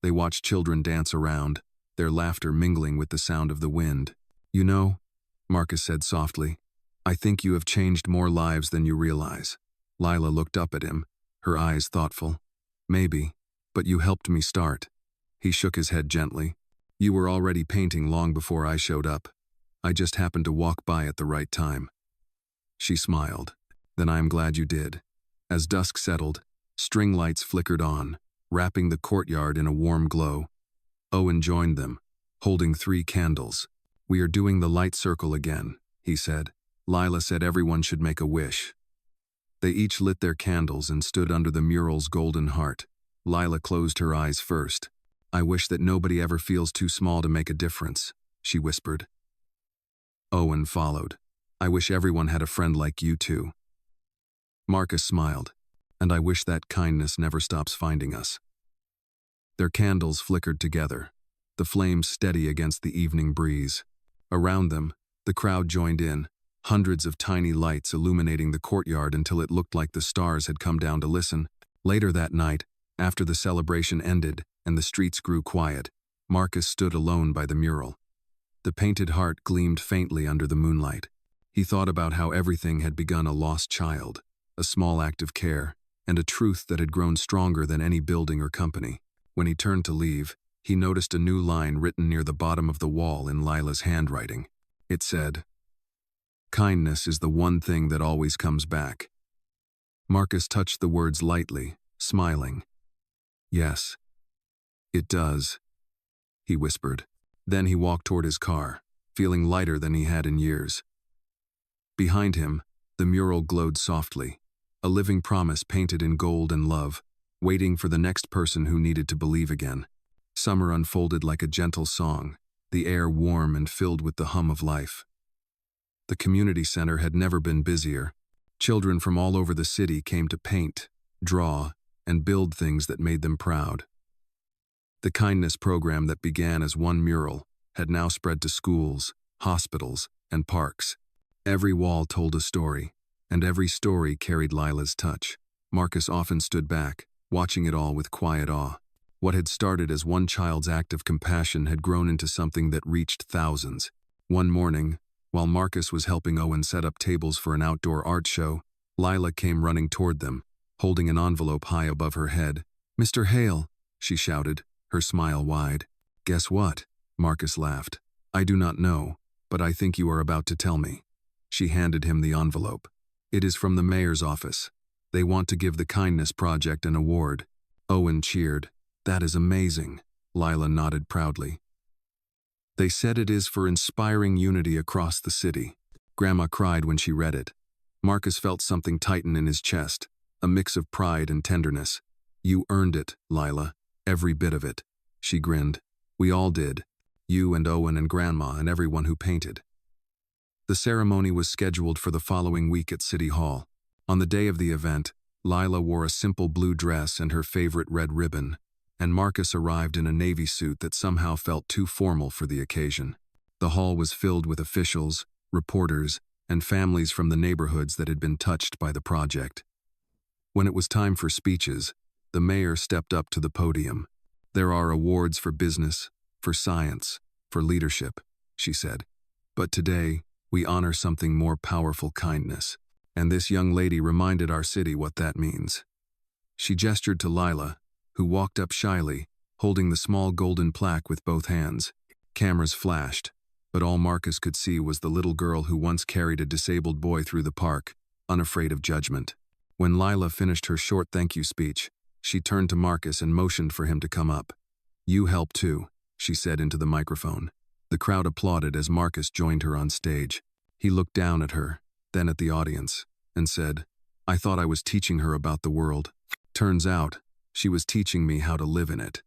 They watched children dance around, their laughter mingling with the sound of the wind. "You know," Marcus said softly, "I think you have changed more lives than you realize." Lila looked up at him, her eyes thoughtful. "Maybe, but you helped me start." He shook his head gently. "You were already painting long before I showed up. I just happened to walk by at the right time." She smiled. "Then I am glad you did." As dusk settled, string lights flickered on, wrapping the courtyard in a warm glow. Owen joined them, holding 3 candles. "We are doing the light circle again," he said. Lila said everyone should make a wish. They each lit their candles and stood under the mural's golden heart. Lila closed her eyes first. "I wish that nobody ever feels too small to make a difference," she whispered. Owen followed. "I wish everyone had a friend like you too." Marcus smiled. "And I wish that kindness never stops finding us." Their candles flickered together, the flames steady against the evening breeze. Around them, the crowd joined in, hundreds of tiny lights illuminating the courtyard until it looked like the stars had come down to listen. Later that night, after the celebration ended and the streets grew quiet, Marcus stood alone by the mural. The painted heart gleamed faintly under the moonlight. He thought about how everything had begun a lost child, a small act of care, and a truth that had grown stronger than any building or company. When he turned to leave, he noticed a new line written near the bottom of the wall in Lila's handwriting. It said, "Kindness is the one thing that always comes back." Marcus touched the words lightly, smiling. "Yes, it does," he whispered. Then he walked toward his car, feeling lighter than he had in years. Behind him, The mural glowed softly, a living promise painted in gold and love, waiting for the next person who needed to believe again. Summer unfolded like a gentle song, the air warm and filled with the hum of life. The community center had never been busier. Children from all over the city came to paint, draw, and build things that made them proud. The kindness program that began as one mural had now spread to schools, hospitals, and parks. Every wall told a story, and every story carried Lila's touch. Marcus often stood back, watching it all with quiet awe. What had started as one child's act of compassion had grown into something that reached thousands. One morning, while Marcus was helping Owen set up tables for an outdoor art show, Lila came running toward them, holding an envelope high above her head. "Mr. Hale," she shouted, her smile wide. "Guess what?" Marcus laughed. "I do not know, but I think you are about to tell me." She handed him the envelope. "It is from the mayor's office. They want to give the Kindness Project an award." Owen cheered. "That is amazing." Lila nodded proudly. "They said it is for inspiring unity across the city." Grandma cried when she read it. Marcus felt something tighten in his chest, a mix of pride and tenderness. "You earned it, Lila, every bit of it." She grinned. "We all did. You and Owen and Grandma and everyone who painted." The ceremony was scheduled for the following week at City Hall. On the day of the event, Lila wore a simple blue dress and her favorite red ribbon, and Marcus arrived in a navy suit that somehow felt too formal for the occasion. The hall was filled with officials, reporters, and families from the neighborhoods that had been touched by the project. When it was time for speeches, the mayor stepped up to the podium. "There are awards for business, for science, for leadership," she said. "But today, we honor something more powerful: kindness. And this young lady reminded our city what that means." She gestured to Lila, who walked up shyly, holding the small golden plaque with both hands. Cameras flashed, but all Marcus could see was the little girl who once carried a disabled boy through the park, unafraid of judgment. When Lila finished her short thank you speech, she turned to Marcus and motioned for him to come up. "You help too," she said into the microphone. The crowd applauded as Marcus joined her on stage. He looked down at her, then at the audience, and said, "I thought I was teaching her about the world. Turns out, she was teaching me how to live in it."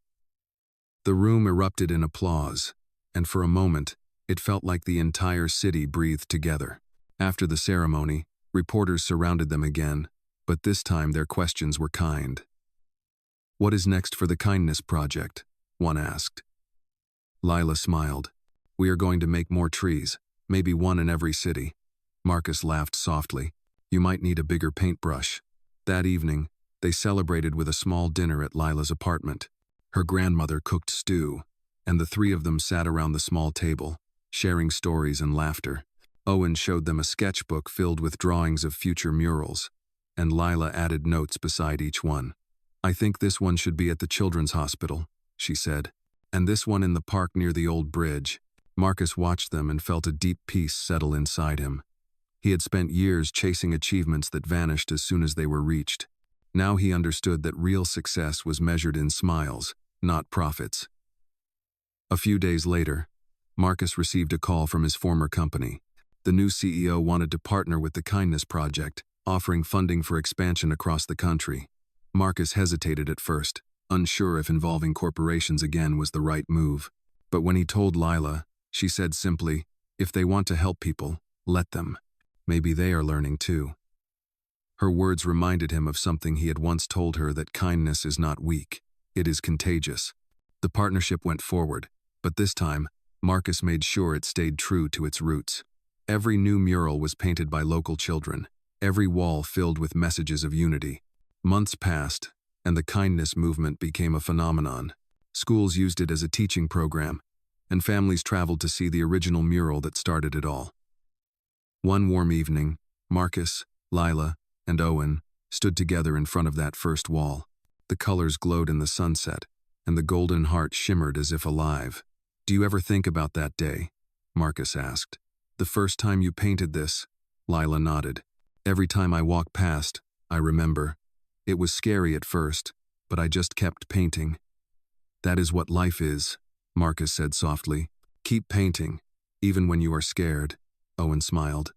The room erupted in applause, and for a moment, it felt like the entire city breathed together. After the ceremony, reporters surrounded them again, but this time their questions were kind. "What is next for the Kindness Project?" one asked. Lila smiled. "We are going to make more trees, maybe one in every city." Marcus laughed softly. "You might need a bigger paintbrush." That evening, they celebrated with a small dinner at Lila's apartment. Her grandmother cooked stew, and the three of them sat around the small table, sharing stories and laughter. Owen showed them a sketchbook filled with drawings of future murals, and Lila added notes beside each one. "I think this one should be at the children's hospital," she said, "and this one in the park near the old bridge." Marcus watched them and felt a deep peace settle inside him. He had spent years chasing achievements that vanished as soon as they were reached. Now he understood that real success was measured in smiles, not profits. A few days later, Marcus received a call from his former company. The new CEO wanted to partner with the Kindness Project, offering funding for expansion across the country. Marcus hesitated at first, unsure if involving corporations again was the right move. But when he told Lila, she said simply, "If they want to help people, let them. Maybe they are learning too." Her words reminded him of something he had once told her: that kindness is not weak, it is contagious. The partnership went forward, but this time, Marcus made sure it stayed true to its roots. Every new mural was painted by local children, every wall filled with messages of unity. Months passed, and the kindness movement became a phenomenon. Schools used it as a teaching program, and families traveled to see the original mural that started it all. One warm evening, Marcus, Lila, and Owen stood together in front of that first wall. The colors glowed in the sunset, and the golden heart shimmered as if alive. "Do you ever think about that day?" Marcus asked. "The first time you painted this?" Lila nodded. "Every time I walk past, I remember. It was scary at first, but I just kept painting." "That is what life is," Marcus said softly. "Keep painting, even when you are scared." Owen smiled.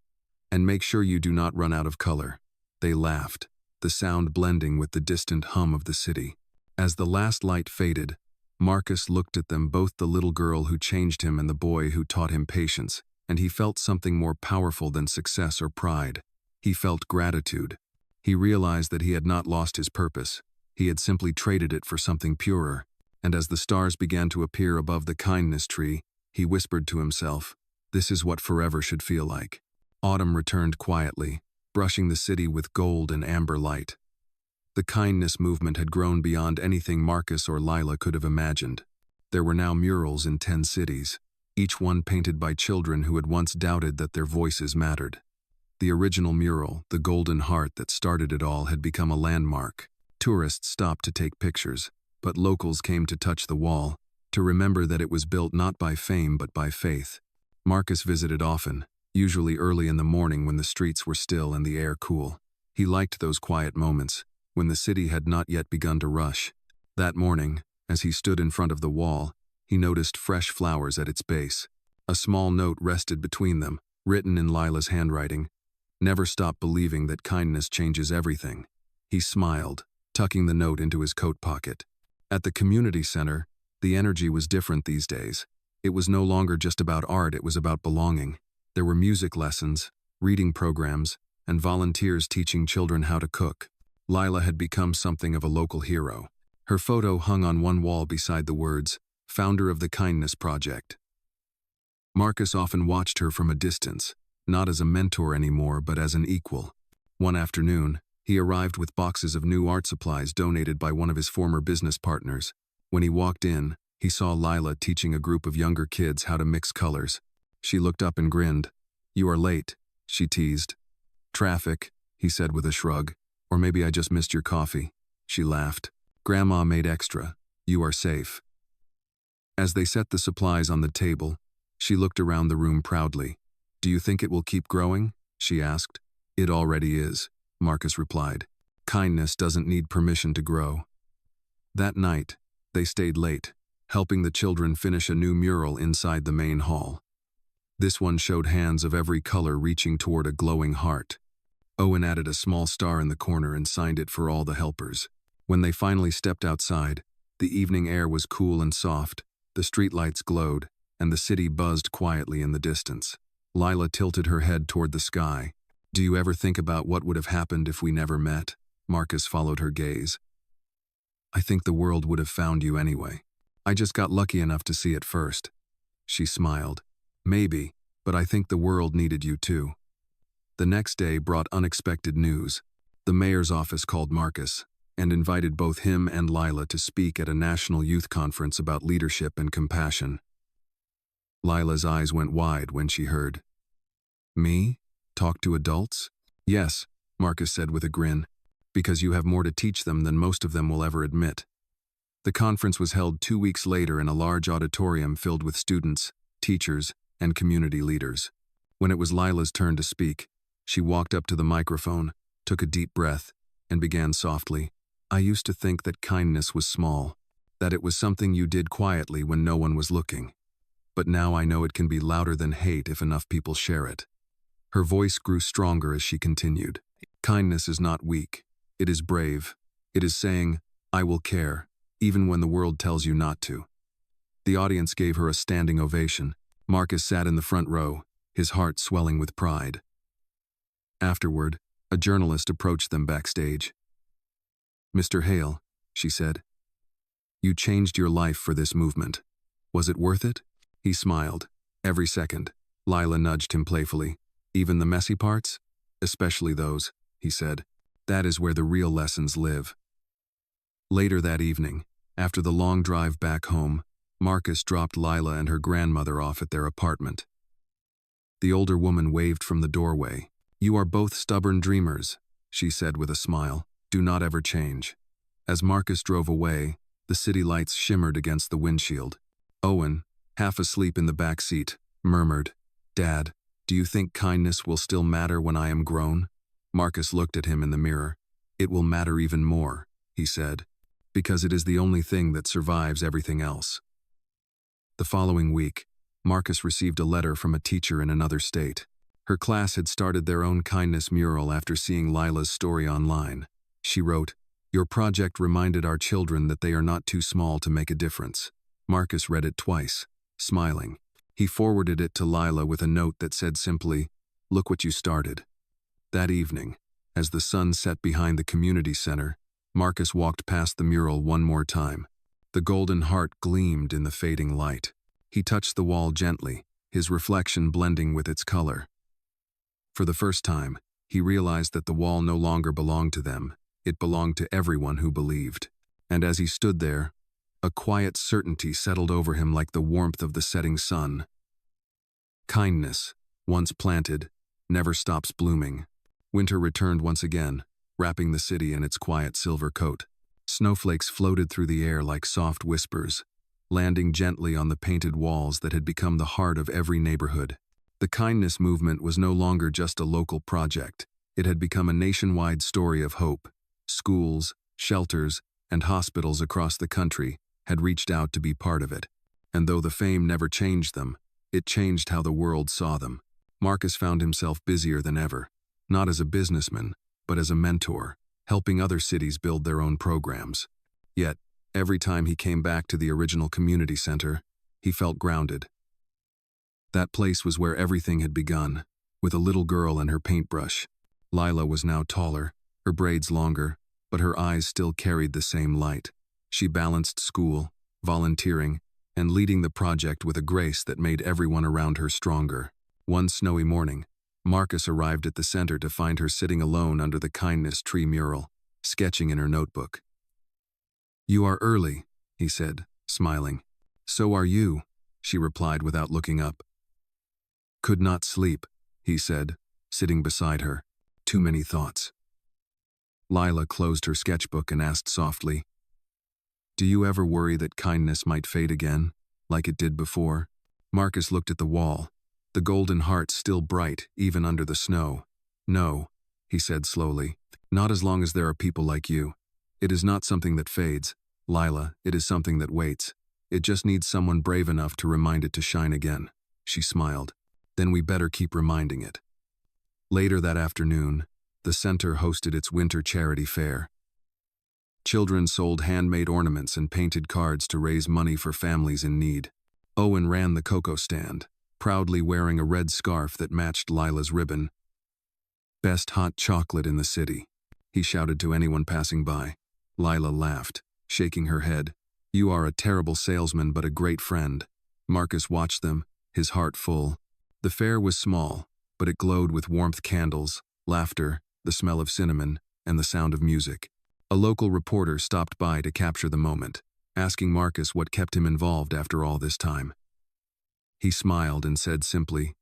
And make sure you do not run out of color." They laughed, the sound blending with the distant hum of the city. As the last light faded, Marcus looked at them, both the little girl who changed him and the boy who taught him patience, and he felt something more powerful than success or pride. He felt gratitude. He realized that he had not lost his purpose. He had simply traded it for something purer. And as the stars began to appear above the kindness tree, he whispered to himself, "This is what forever should feel like." Autumn returned quietly, brushing the city with gold and amber light. The kindness movement had grown beyond anything Marcus or Lila could have imagined. There were now murals in 10 cities, each one painted by children who had once doubted that their voices mattered. The original mural, the golden heart that started it all, had become a landmark. Tourists stopped to take pictures, but locals came to touch the wall, to remember that it was built not by fame but by faith. Marcus visited often, usually early in the morning when the streets were still and the air cool. He liked those quiet moments, when the city had not yet begun to rush. That morning, as he stood in front of the wall, he noticed fresh flowers at its base. A small note rested between them, written in Lila's handwriting. "Never stop believing that kindness changes everything." He smiled, tucking the note into his coat pocket. At the community center, the energy was different these days. It was no longer just about art, it was about belonging. There were music lessons, reading programs, and volunteers teaching children how to cook. Lila had become something of a local hero. Her photo hung on one wall beside the words, "Founder of the Kindness Project." Marcus often watched her from a distance, not as a mentor anymore, but as an equal. One afternoon, he arrived with boxes of new art supplies donated by one of his former business partners. When he walked in, he saw Lila teaching a group of younger kids how to mix colors. She looked up and grinned. "You are late," she teased. "Traffic," he said with a shrug. "Or maybe I just missed your coffee." She laughed. "Grandma made extra. You are safe." As they set the supplies on the table, she looked around the room proudly. "Do you think it will keep growing?" she asked. "It already is," Marcus replied. "Kindness doesn't need permission to grow." That night, they stayed late, helping the children finish a new mural inside the main hall. This one showed hands of every color reaching toward a glowing heart. Owen added a small star in the corner and signed it for all the helpers. When they finally stepped outside, the evening air was cool and soft, the streetlights glowed, and the city buzzed quietly in the distance. Lila tilted her head toward the sky. "Do you ever think about what would have happened if we never met?" Marcus followed her gaze. "I think the world would have found you anyway. I just got lucky enough to see it first." She smiled. "Maybe, but I think the world needed you too." The next day brought unexpected news. The mayor's office called Marcus and invited both him and Lila to speak at a national youth conference about leadership and compassion. Lila's eyes went wide when she heard. "Me? Talk to adults?" "Yes," Marcus said with a grin, "because you have more to teach them than most of them will ever admit." The conference was held 2 weeks later in a large auditorium filled with students, teachers, and community leaders. When it was Lila's turn to speak, she walked up to the microphone, took a deep breath, and began softly. "I used to think that kindness was small, that it was something you did quietly when no one was looking. But now I know it can be louder than hate if enough people share it." Her voice grew stronger as she continued. "Kindness is not weak. It is brave. It is saying, 'I will care,' even when the world tells you not to." The audience gave her a standing ovation. Marcus sat in the front row, his heart swelling with pride. Afterward, a journalist approached them backstage. "Mr. Hale," she said, "you changed your life for this movement. Was it worth it?" He smiled. "Every second." Lila nudged him playfully. "Even the messy parts?" "Especially those," he said. "That is where the real lessons live." Later that evening, after the long drive back home, Marcus dropped Lila and her grandmother off at their apartment. The older woman waved from the doorway. "You are both stubborn dreamers," she said with a smile. "Do not ever change." As Marcus drove away, the city lights shimmered against the windshield. Owen, half asleep in the back seat, murmured, "Dad, do you think kindness will still matter when I am grown?" Marcus looked at him in the mirror. "It will matter even more," he said, "because it is the only thing that survives everything else." The following week, Marcus received a letter from a teacher in another state. Her class had started their own kindness mural after seeing Lila's story online. She wrote, "Your project reminded our children that they are not too small to make a difference." Marcus read it twice, smiling. He forwarded it to Lila with a note that said simply, "Look what you started." That evening, as the sun set behind the community center, Marcus walked past the mural one more time. The golden heart gleamed in the fading light. He touched the wall gently, his reflection blending with its color. For the first time, he realized that the wall no longer belonged to them. It belonged to everyone who believed. And as he stood there, a quiet certainty settled over him like the warmth of the setting sun. Kindness, once planted, never stops blooming. Winter returned once again, wrapping the city in its quiet silver coat. Snowflakes floated through the air like soft whispers, landing gently on the painted walls that had become the heart of every neighborhood. The kindness movement was no longer just a local project. It had become a nationwide story of hope. Schools, shelters, and hospitals across the country had reached out to be part of it. And though the fame never changed them, it changed how the world saw them. Marcus found himself busier than ever, not as a businessman, but as a mentor, helping other cities build their own programs. Yet, every time he came back to the original community center, he felt grounded. That place was where everything had begun, with a little girl and her paintbrush. Lila was now taller, her braids longer, but her eyes still carried the same light. She balanced school, volunteering, and leading the project with a grace that made everyone around her stronger. One snowy morning, Marcus arrived at the center to find her sitting alone under the kindness tree mural, sketching in her notebook. "You are early," he said, smiling. "So are you," she replied without looking up. "Could not sleep," he said, sitting beside her. "Too many thoughts." Lila closed her sketchbook and asked softly, "Do you ever worry that kindness might fade again, like it did before?" Marcus looked at the wall, the golden heart still bright even under the snow. "No," he said slowly, "not as long as there are people like you. It is not something that fades, Lila, it is something that waits. It just needs someone brave enough to remind it to shine again." She smiled. "Then we better keep reminding it." Later that afternoon, the center hosted its winter charity fair. Children sold handmade ornaments and painted cards to raise money for families in need. Owen ran the cocoa stand, proudly wearing a red scarf that matched Lila's ribbon. "Best hot chocolate in the city," he shouted to anyone passing by. Lila laughed, shaking her head. "You are a terrible salesman but a great friend." Marcus watched them, his heart full. The fair was small, but it glowed with warmth candles, laughter, the smell of cinnamon, and the sound of music. A local reporter stopped by to capture the moment, asking Marcus what kept him involved after all this time. He smiled and said simply,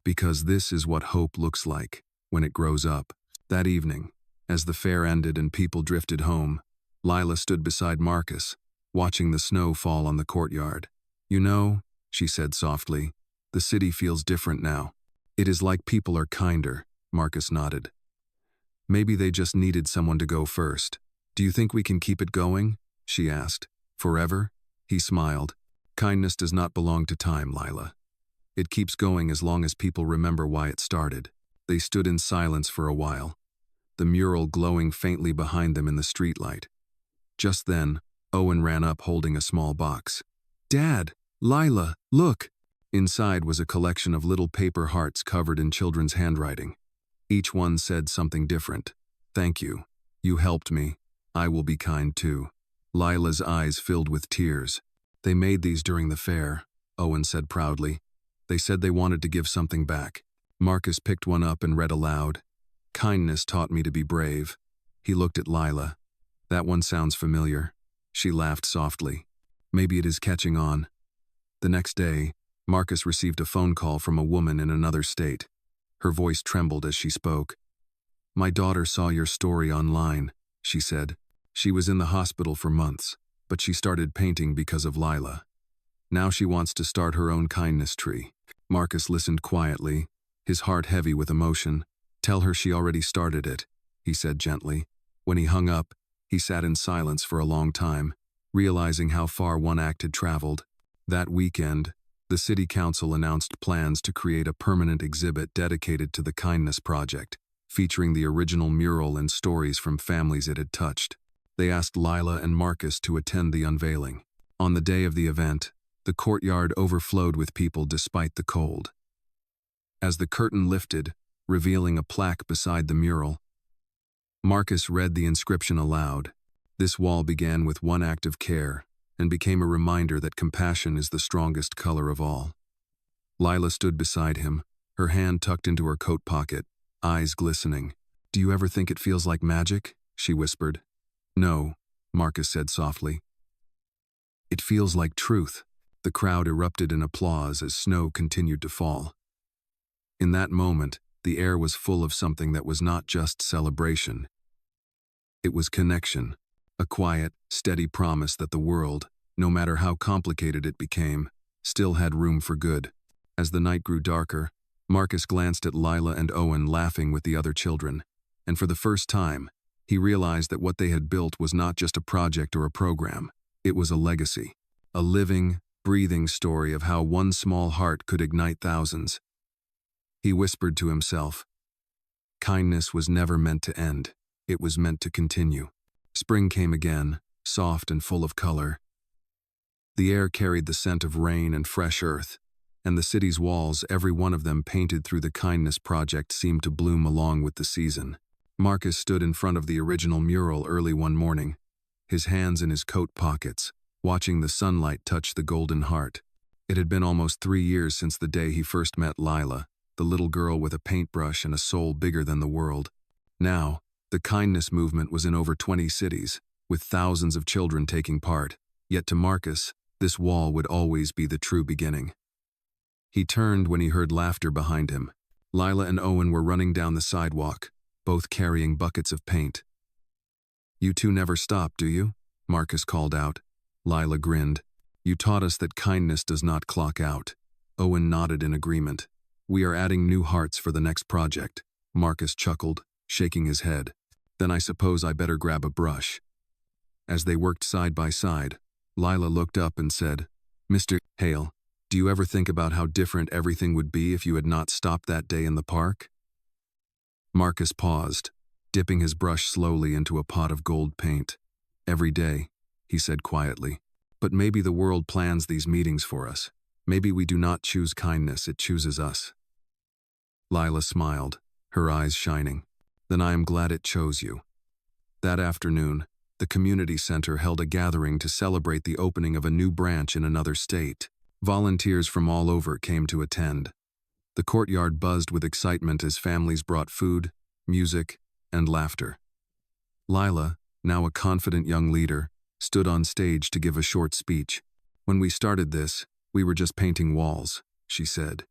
"Because this is what hope looks like when it grows up." That evening, as the fair ended and people drifted home, Lila stood beside Marcus, watching the snow fall on the courtyard. "You know," she said softly, "the city feels different now. It is like people are kinder." Marcus nodded. "Maybe they just needed someone to go first. Do you think we can keep it going?" she asked. "Forever?" He smiled. "Kindness does not belong to time, Lila. It keeps going as long as people remember why it started." They stood in silence for a while, the mural glowing faintly behind them in the streetlight. Just then, Owen ran up holding a small box. "Dad! Lila, look!" Inside was a collection of little paper hearts covered in children's handwriting. Each one said something different. "Thank you. You helped me. I will be kind too." Lila's eyes filled with tears. "They made these during the fair," Owen said proudly. "They said they wanted to give something back." Marcus picked one up and read aloud. "Kindness taught me to be brave." He looked at Lila. "That one sounds familiar." She laughed softly. "Maybe it is catching on." The next day, Marcus received a phone call from a woman in another state. Her voice trembled as she spoke. "My daughter saw your story online," she said. "She was in the hospital for months, but she started painting because of Lila. Now she wants to start her own kindness tree." Marcus listened quietly, his heart heavy with emotion. "Tell her she already started it," he said gently. When he hung up, he sat in silence for a long time, realizing how far one act had traveled. That weekend, the city council announced plans to create a permanent exhibit dedicated to the Kindness Project, featuring the original mural and stories from families it had touched. They asked Lila and Marcus to attend the unveiling. On the day of the event, the courtyard overflowed with people despite the cold. As the curtain lifted, revealing a plaque beside the mural, Marcus read the inscription aloud. This wall began with one act of care and became a reminder that compassion is the strongest color of all. Lila stood beside him, her hand tucked into her coat pocket, eyes glistening. "Do you ever think it feels like magic?" she whispered. "No," Marcus said softly. "It feels like truth." The crowd erupted in applause as snow continued to fall. In that moment, the air was full of something that was not just celebration. It was connection, a quiet, steady promise that the world, no matter how complicated it became, still had room for good. As the night grew darker, Marcus glanced at Lila and Owen laughing with the other children, and for the first time, he realized that what they had built was not just a project or a program. It was a legacy, a living, breathing story of how one small heart could ignite thousands. He whispered to himself, kindness was never meant to end. It was meant to continue. Spring came again, soft and full of color. The air carried the scent of rain and fresh earth, and the city's walls, every one of them painted through the Kindness Project, seemed to bloom along with the season. Marcus stood in front of the original mural early one morning, his hands in his coat pockets, watching the sunlight touch the golden heart. It had been almost 3 years since the day he first met Lila, the little girl with a paintbrush and a soul bigger than the world. Now, the kindness movement was in over 20 cities, with thousands of children taking part. Yet to Marcus, this wall would always be the true beginning. He turned when he heard laughter behind him. Lila and Owen were running down the sidewalk, both carrying buckets of paint. "You two never stop, do you?" Marcus called out. Lila grinned. "You taught us that kindness does not clock out." Owen nodded in agreement. "We are adding new hearts for the next project." Marcus chuckled, shaking his head. "Then I suppose I better grab a brush." As they worked side by side, Lila looked up and said, "Mr. Hale, do you ever think about how different everything would be if you had not stopped that day in the park?" Marcus paused, dipping his brush slowly into a pot of gold paint. "Every day," he said quietly. "But maybe the world plans these meetings for us. Maybe we do not choose kindness, it chooses us." Lila smiled, her eyes shining. "Then I am glad it chose you." That afternoon, the community center held a gathering to celebrate the opening of a new branch in another state. Volunteers from all over came to attend. The courtyard buzzed with excitement as families brought food, music, and laughter. Lila, now a confident young leader, stood on stage to give a short speech. "When we started this, we were just painting walls," she said.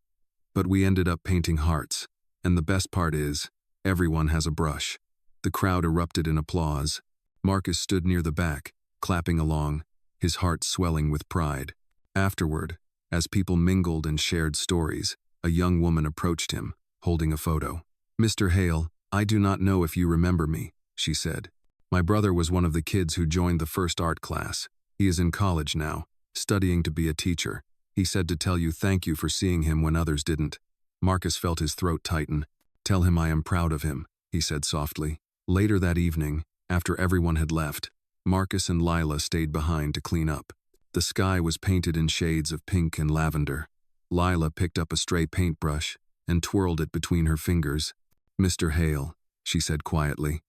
"But we ended up painting hearts, and the best part is, everyone has a brush." The crowd erupted in applause. Marcus stood near the back, clapping along, his heart swelling with pride. Afterward, as people mingled and shared stories, a young woman approached him, holding a photo. "Mr. Hale, I do not know if you remember me," she said. "My brother was one of the kids who joined the first art class. He is in college now, studying to be a teacher. He said to tell you thank you for seeing him when others didn't." Marcus felt his throat tighten. "Tell him I am proud of him," he said softly. Later that evening, after everyone had left, Marcus and Lila stayed behind to clean up. The sky was painted in shades of pink and lavender. Lila picked up a stray paintbrush and twirled it between her fingers. "Mr. Hale," she said quietly,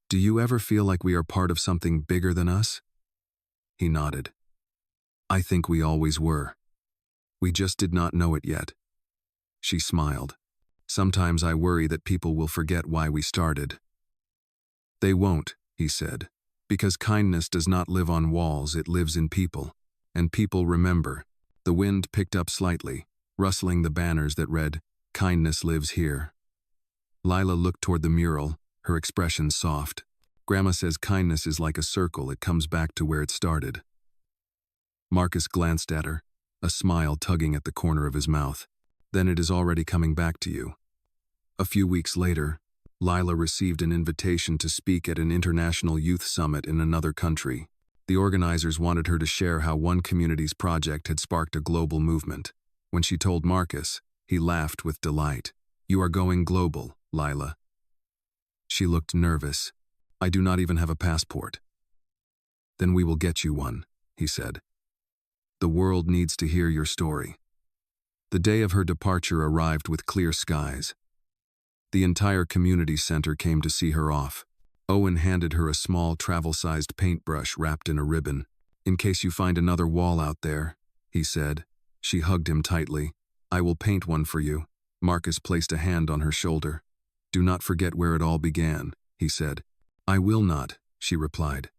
"do you ever feel like we are part of something bigger than us?" He nodded. "I think we always were. We just did not know it yet." She smiled. "Sometimes I worry that people will forget why we started." "They won't," he said, "because kindness does not live on walls, it lives in people. And people remember." The wind picked up slightly, rustling the banners that read, "Kindness lives here." Lila looked toward the mural, her expression soft. "Grandma says kindness is like a circle, it comes back to where it started." Marcus glanced at her, a smile tugging at the corner of his mouth. "Then it is already coming back to you." A few weeks later, Lila received an invitation to speak at an international youth summit in another country. The organizers wanted her to share how one community's project had sparked a global movement. When she told Marcus, he laughed with delight. "You are going global, Lila." She looked nervous. "I do not even have a passport." "Then we will get you one," he said. "The world needs to hear your story." The day of her departure arrived with clear skies. The entire community center came to see her off. Owen handed her a small travel-sized paintbrush wrapped in a ribbon. "In case you find another wall out there," he said. She hugged him tightly. "I will paint one for you." Marcus placed a hand on her shoulder. "Do not forget where it all began," he said. "I will not," she replied.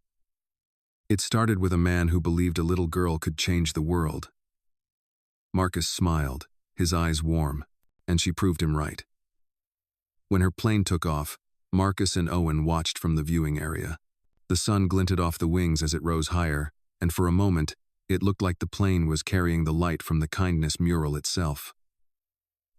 "It started with a man who believed a little girl could change the world." Marcus smiled, his eyes warm, and she proved him right. When her plane took off, Marcus and Owen watched from the viewing area. The sun glinted off the wings as it rose higher, and for a moment, it looked like the plane was carrying the light from the kindness mural itself.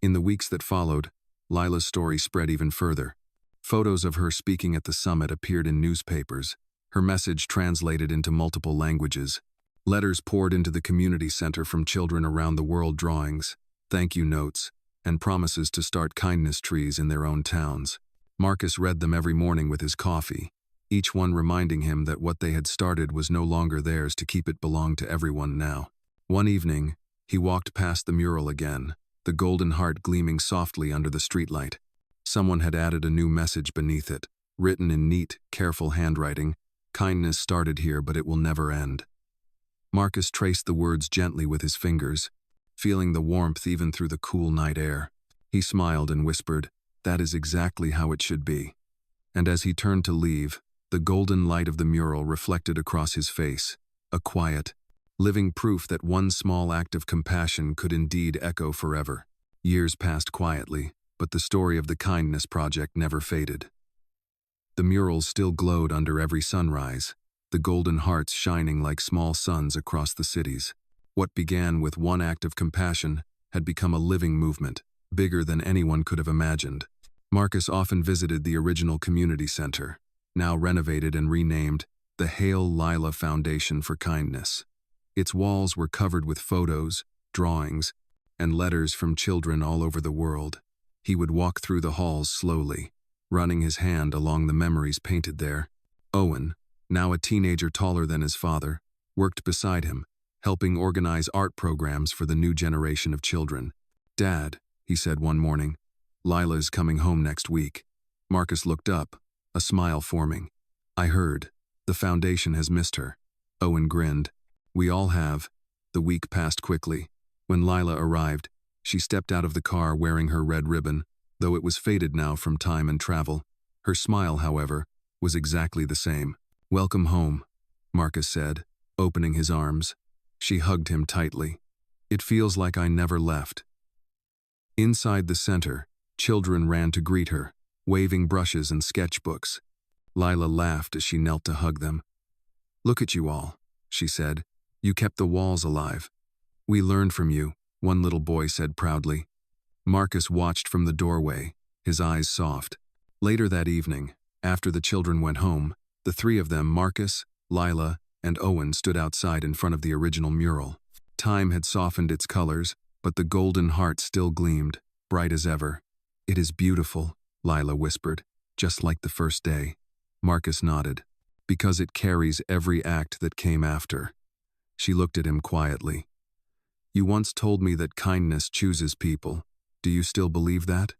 In the weeks that followed, Lila's story spread even further. Photos of her speaking at the summit appeared in newspapers, her message translated into multiple languages. Letters poured into the community center from children around the world, drawings, thank you notes, and promises to start kindness trees in their own towns. Marcus read them every morning with his coffee, each one reminding him that what they had started was no longer theirs to keep, it belonged to everyone now. One evening, he walked past the mural again, the golden heart gleaming softly under the streetlight. Someone had added a new message beneath it, written in neat, careful handwriting: "Kindness started here, but it will never end." Marcus traced the words gently with his fingers, feeling the warmth even through the cool night air. He smiled and whispered, "That is exactly how it should be." And as he turned to leave, the golden light of the mural reflected across his face, a quiet, living proof that one small act of compassion could indeed echo forever. Years passed quietly, but the story of the Kindness Project never faded. The murals still glowed under every sunrise, the golden hearts shining like small suns across the cities. What began with one act of compassion had become a living movement, bigger than anyone could have imagined. Marcus often visited the original community center, now renovated and renamed the Hail Lila Foundation for Kindness. Its walls were covered with photos, drawings, and letters from children all over the world. He would walk through the halls slowly, running his hand along the memories painted there. Owen, now a teenager taller than his father, worked beside him, helping organize art programs for the new generation of children. "Dad," he said one morning, "Lila is coming home next week." Marcus looked up, a smile forming. "I heard. The foundation has missed her." Owen grinned. "We all have." The week passed quickly. When Lila arrived, she stepped out of the car wearing her red ribbon, though it was faded now from time and travel. Her smile, however, was exactly the same. "Welcome home," Marcus said, opening his arms. She hugged him tightly. "It feels like I never left." Inside the center, children ran to greet her, waving brushes and sketchbooks. Lila laughed as she knelt to hug them. "Look at you all," she said. "You kept the walls alive." "We learned from you," one little boy said proudly. Marcus watched from the doorway, his eyes soft. Later that evening, after the children went home, the three of them, Marcus, Lila, and Owen, stood outside in front of the original mural. Time had softened its colors, but the golden heart still gleamed, bright as ever. "It is beautiful," Lila whispered, "just like the first day." Marcus nodded. "Because it carries every act that came after." She looked at him quietly. "You once told me that kindness chooses people. Do you still believe that?"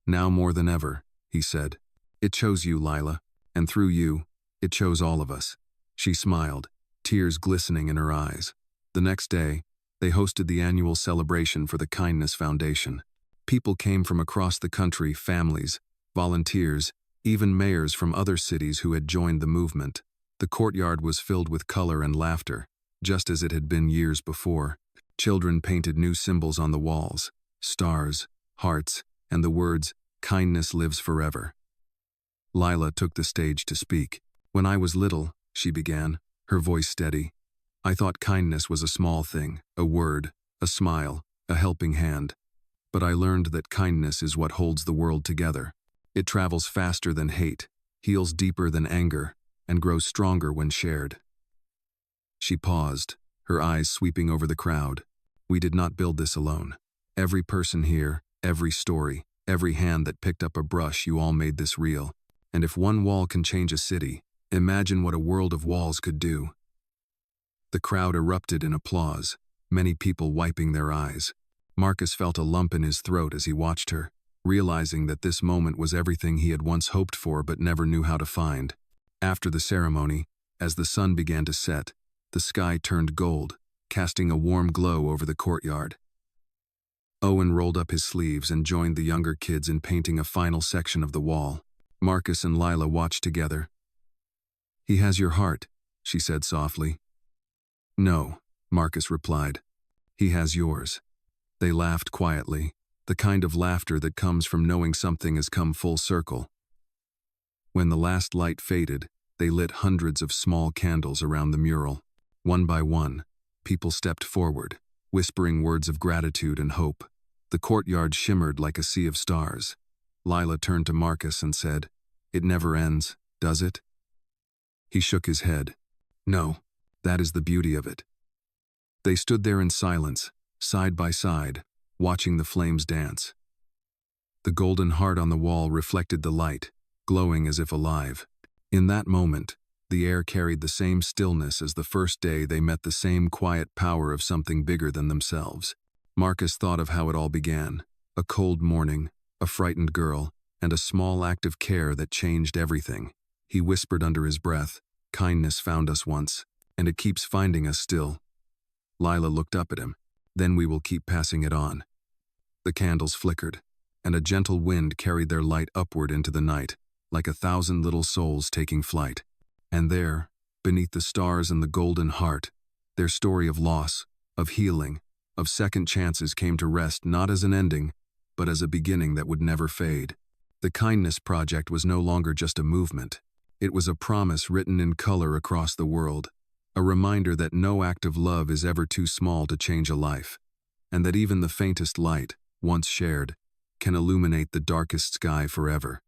"Now more than ever," he said. "It chose you, Lila, and through you, it chose all of us." She smiled, tears glistening in her eyes. The next day, they hosted the annual celebration for the Kindness Foundation. People came from across the country, families, volunteers, even mayors from other cities who had joined the movement. The courtyard was filled with color and laughter, just as it had been years before. Children painted new symbols on the walls: stars, hearts, and the words, "Kindness lives forever." Lila took the stage to speak. "When I was little," she began, her voice steady, "I thought kindness was a small thing, a word, a smile, a helping hand. But I learned that kindness is what holds the world together. It travels faster than hate, heals deeper than anger, and grows stronger when shared." She paused, her eyes sweeping over the crowd. We did not build this alone. Every person here, every story, every hand that picked up a brush, you all made this real. And if one wall can change a city, imagine what a world of walls could do. The crowd erupted in applause, many people wiping their eyes. Marcus felt a lump in his throat as he watched her, realizing that this moment was everything he had once hoped for but never knew how to find. After the ceremony, as the sun began to set, the sky turned gold, casting a warm glow over the courtyard. Owen rolled up his sleeves and joined the younger kids in painting a final section of the wall. Marcus and Lila watched together. "He has your heart," she said softly. "No," Marcus replied. "He has yours." They laughed quietly, the kind of laughter that comes from knowing something has come full circle. When the last light faded, they lit hundreds of small candles around the mural. One by one, people stepped forward, whispering words of gratitude and hope. The courtyard shimmered like a sea of stars. Lila turned to Marcus and said, "It never ends, does it?" He shook his head. "No, that is the beauty of it." They stood there in silence, side by side, watching the flames dance. The golden heart on the wall reflected the light, glowing as if alive. In that moment, the air carried the same stillness as the first day they met, the same quiet power of something bigger than themselves. Marcus thought of how it all began. A cold morning, a frightened girl, and a small act of care that changed everything. He whispered under his breath, "Kindness found us once, and it keeps finding us still." Lila looked up at him. "Then we will keep passing it on." The candles flickered, and a gentle wind carried their light upward into the night, like 1,000 little souls taking flight. And there, beneath the stars and the golden heart, their story of loss, of healing, of second chances came to rest, not as an ending, but as a beginning that would never fade. The Kindness Project was no longer just a movement. It was a promise written in color across the world, a reminder that no act of love is ever too small to change a life, and that even the faintest light, once shared, can illuminate the darkest sky forever.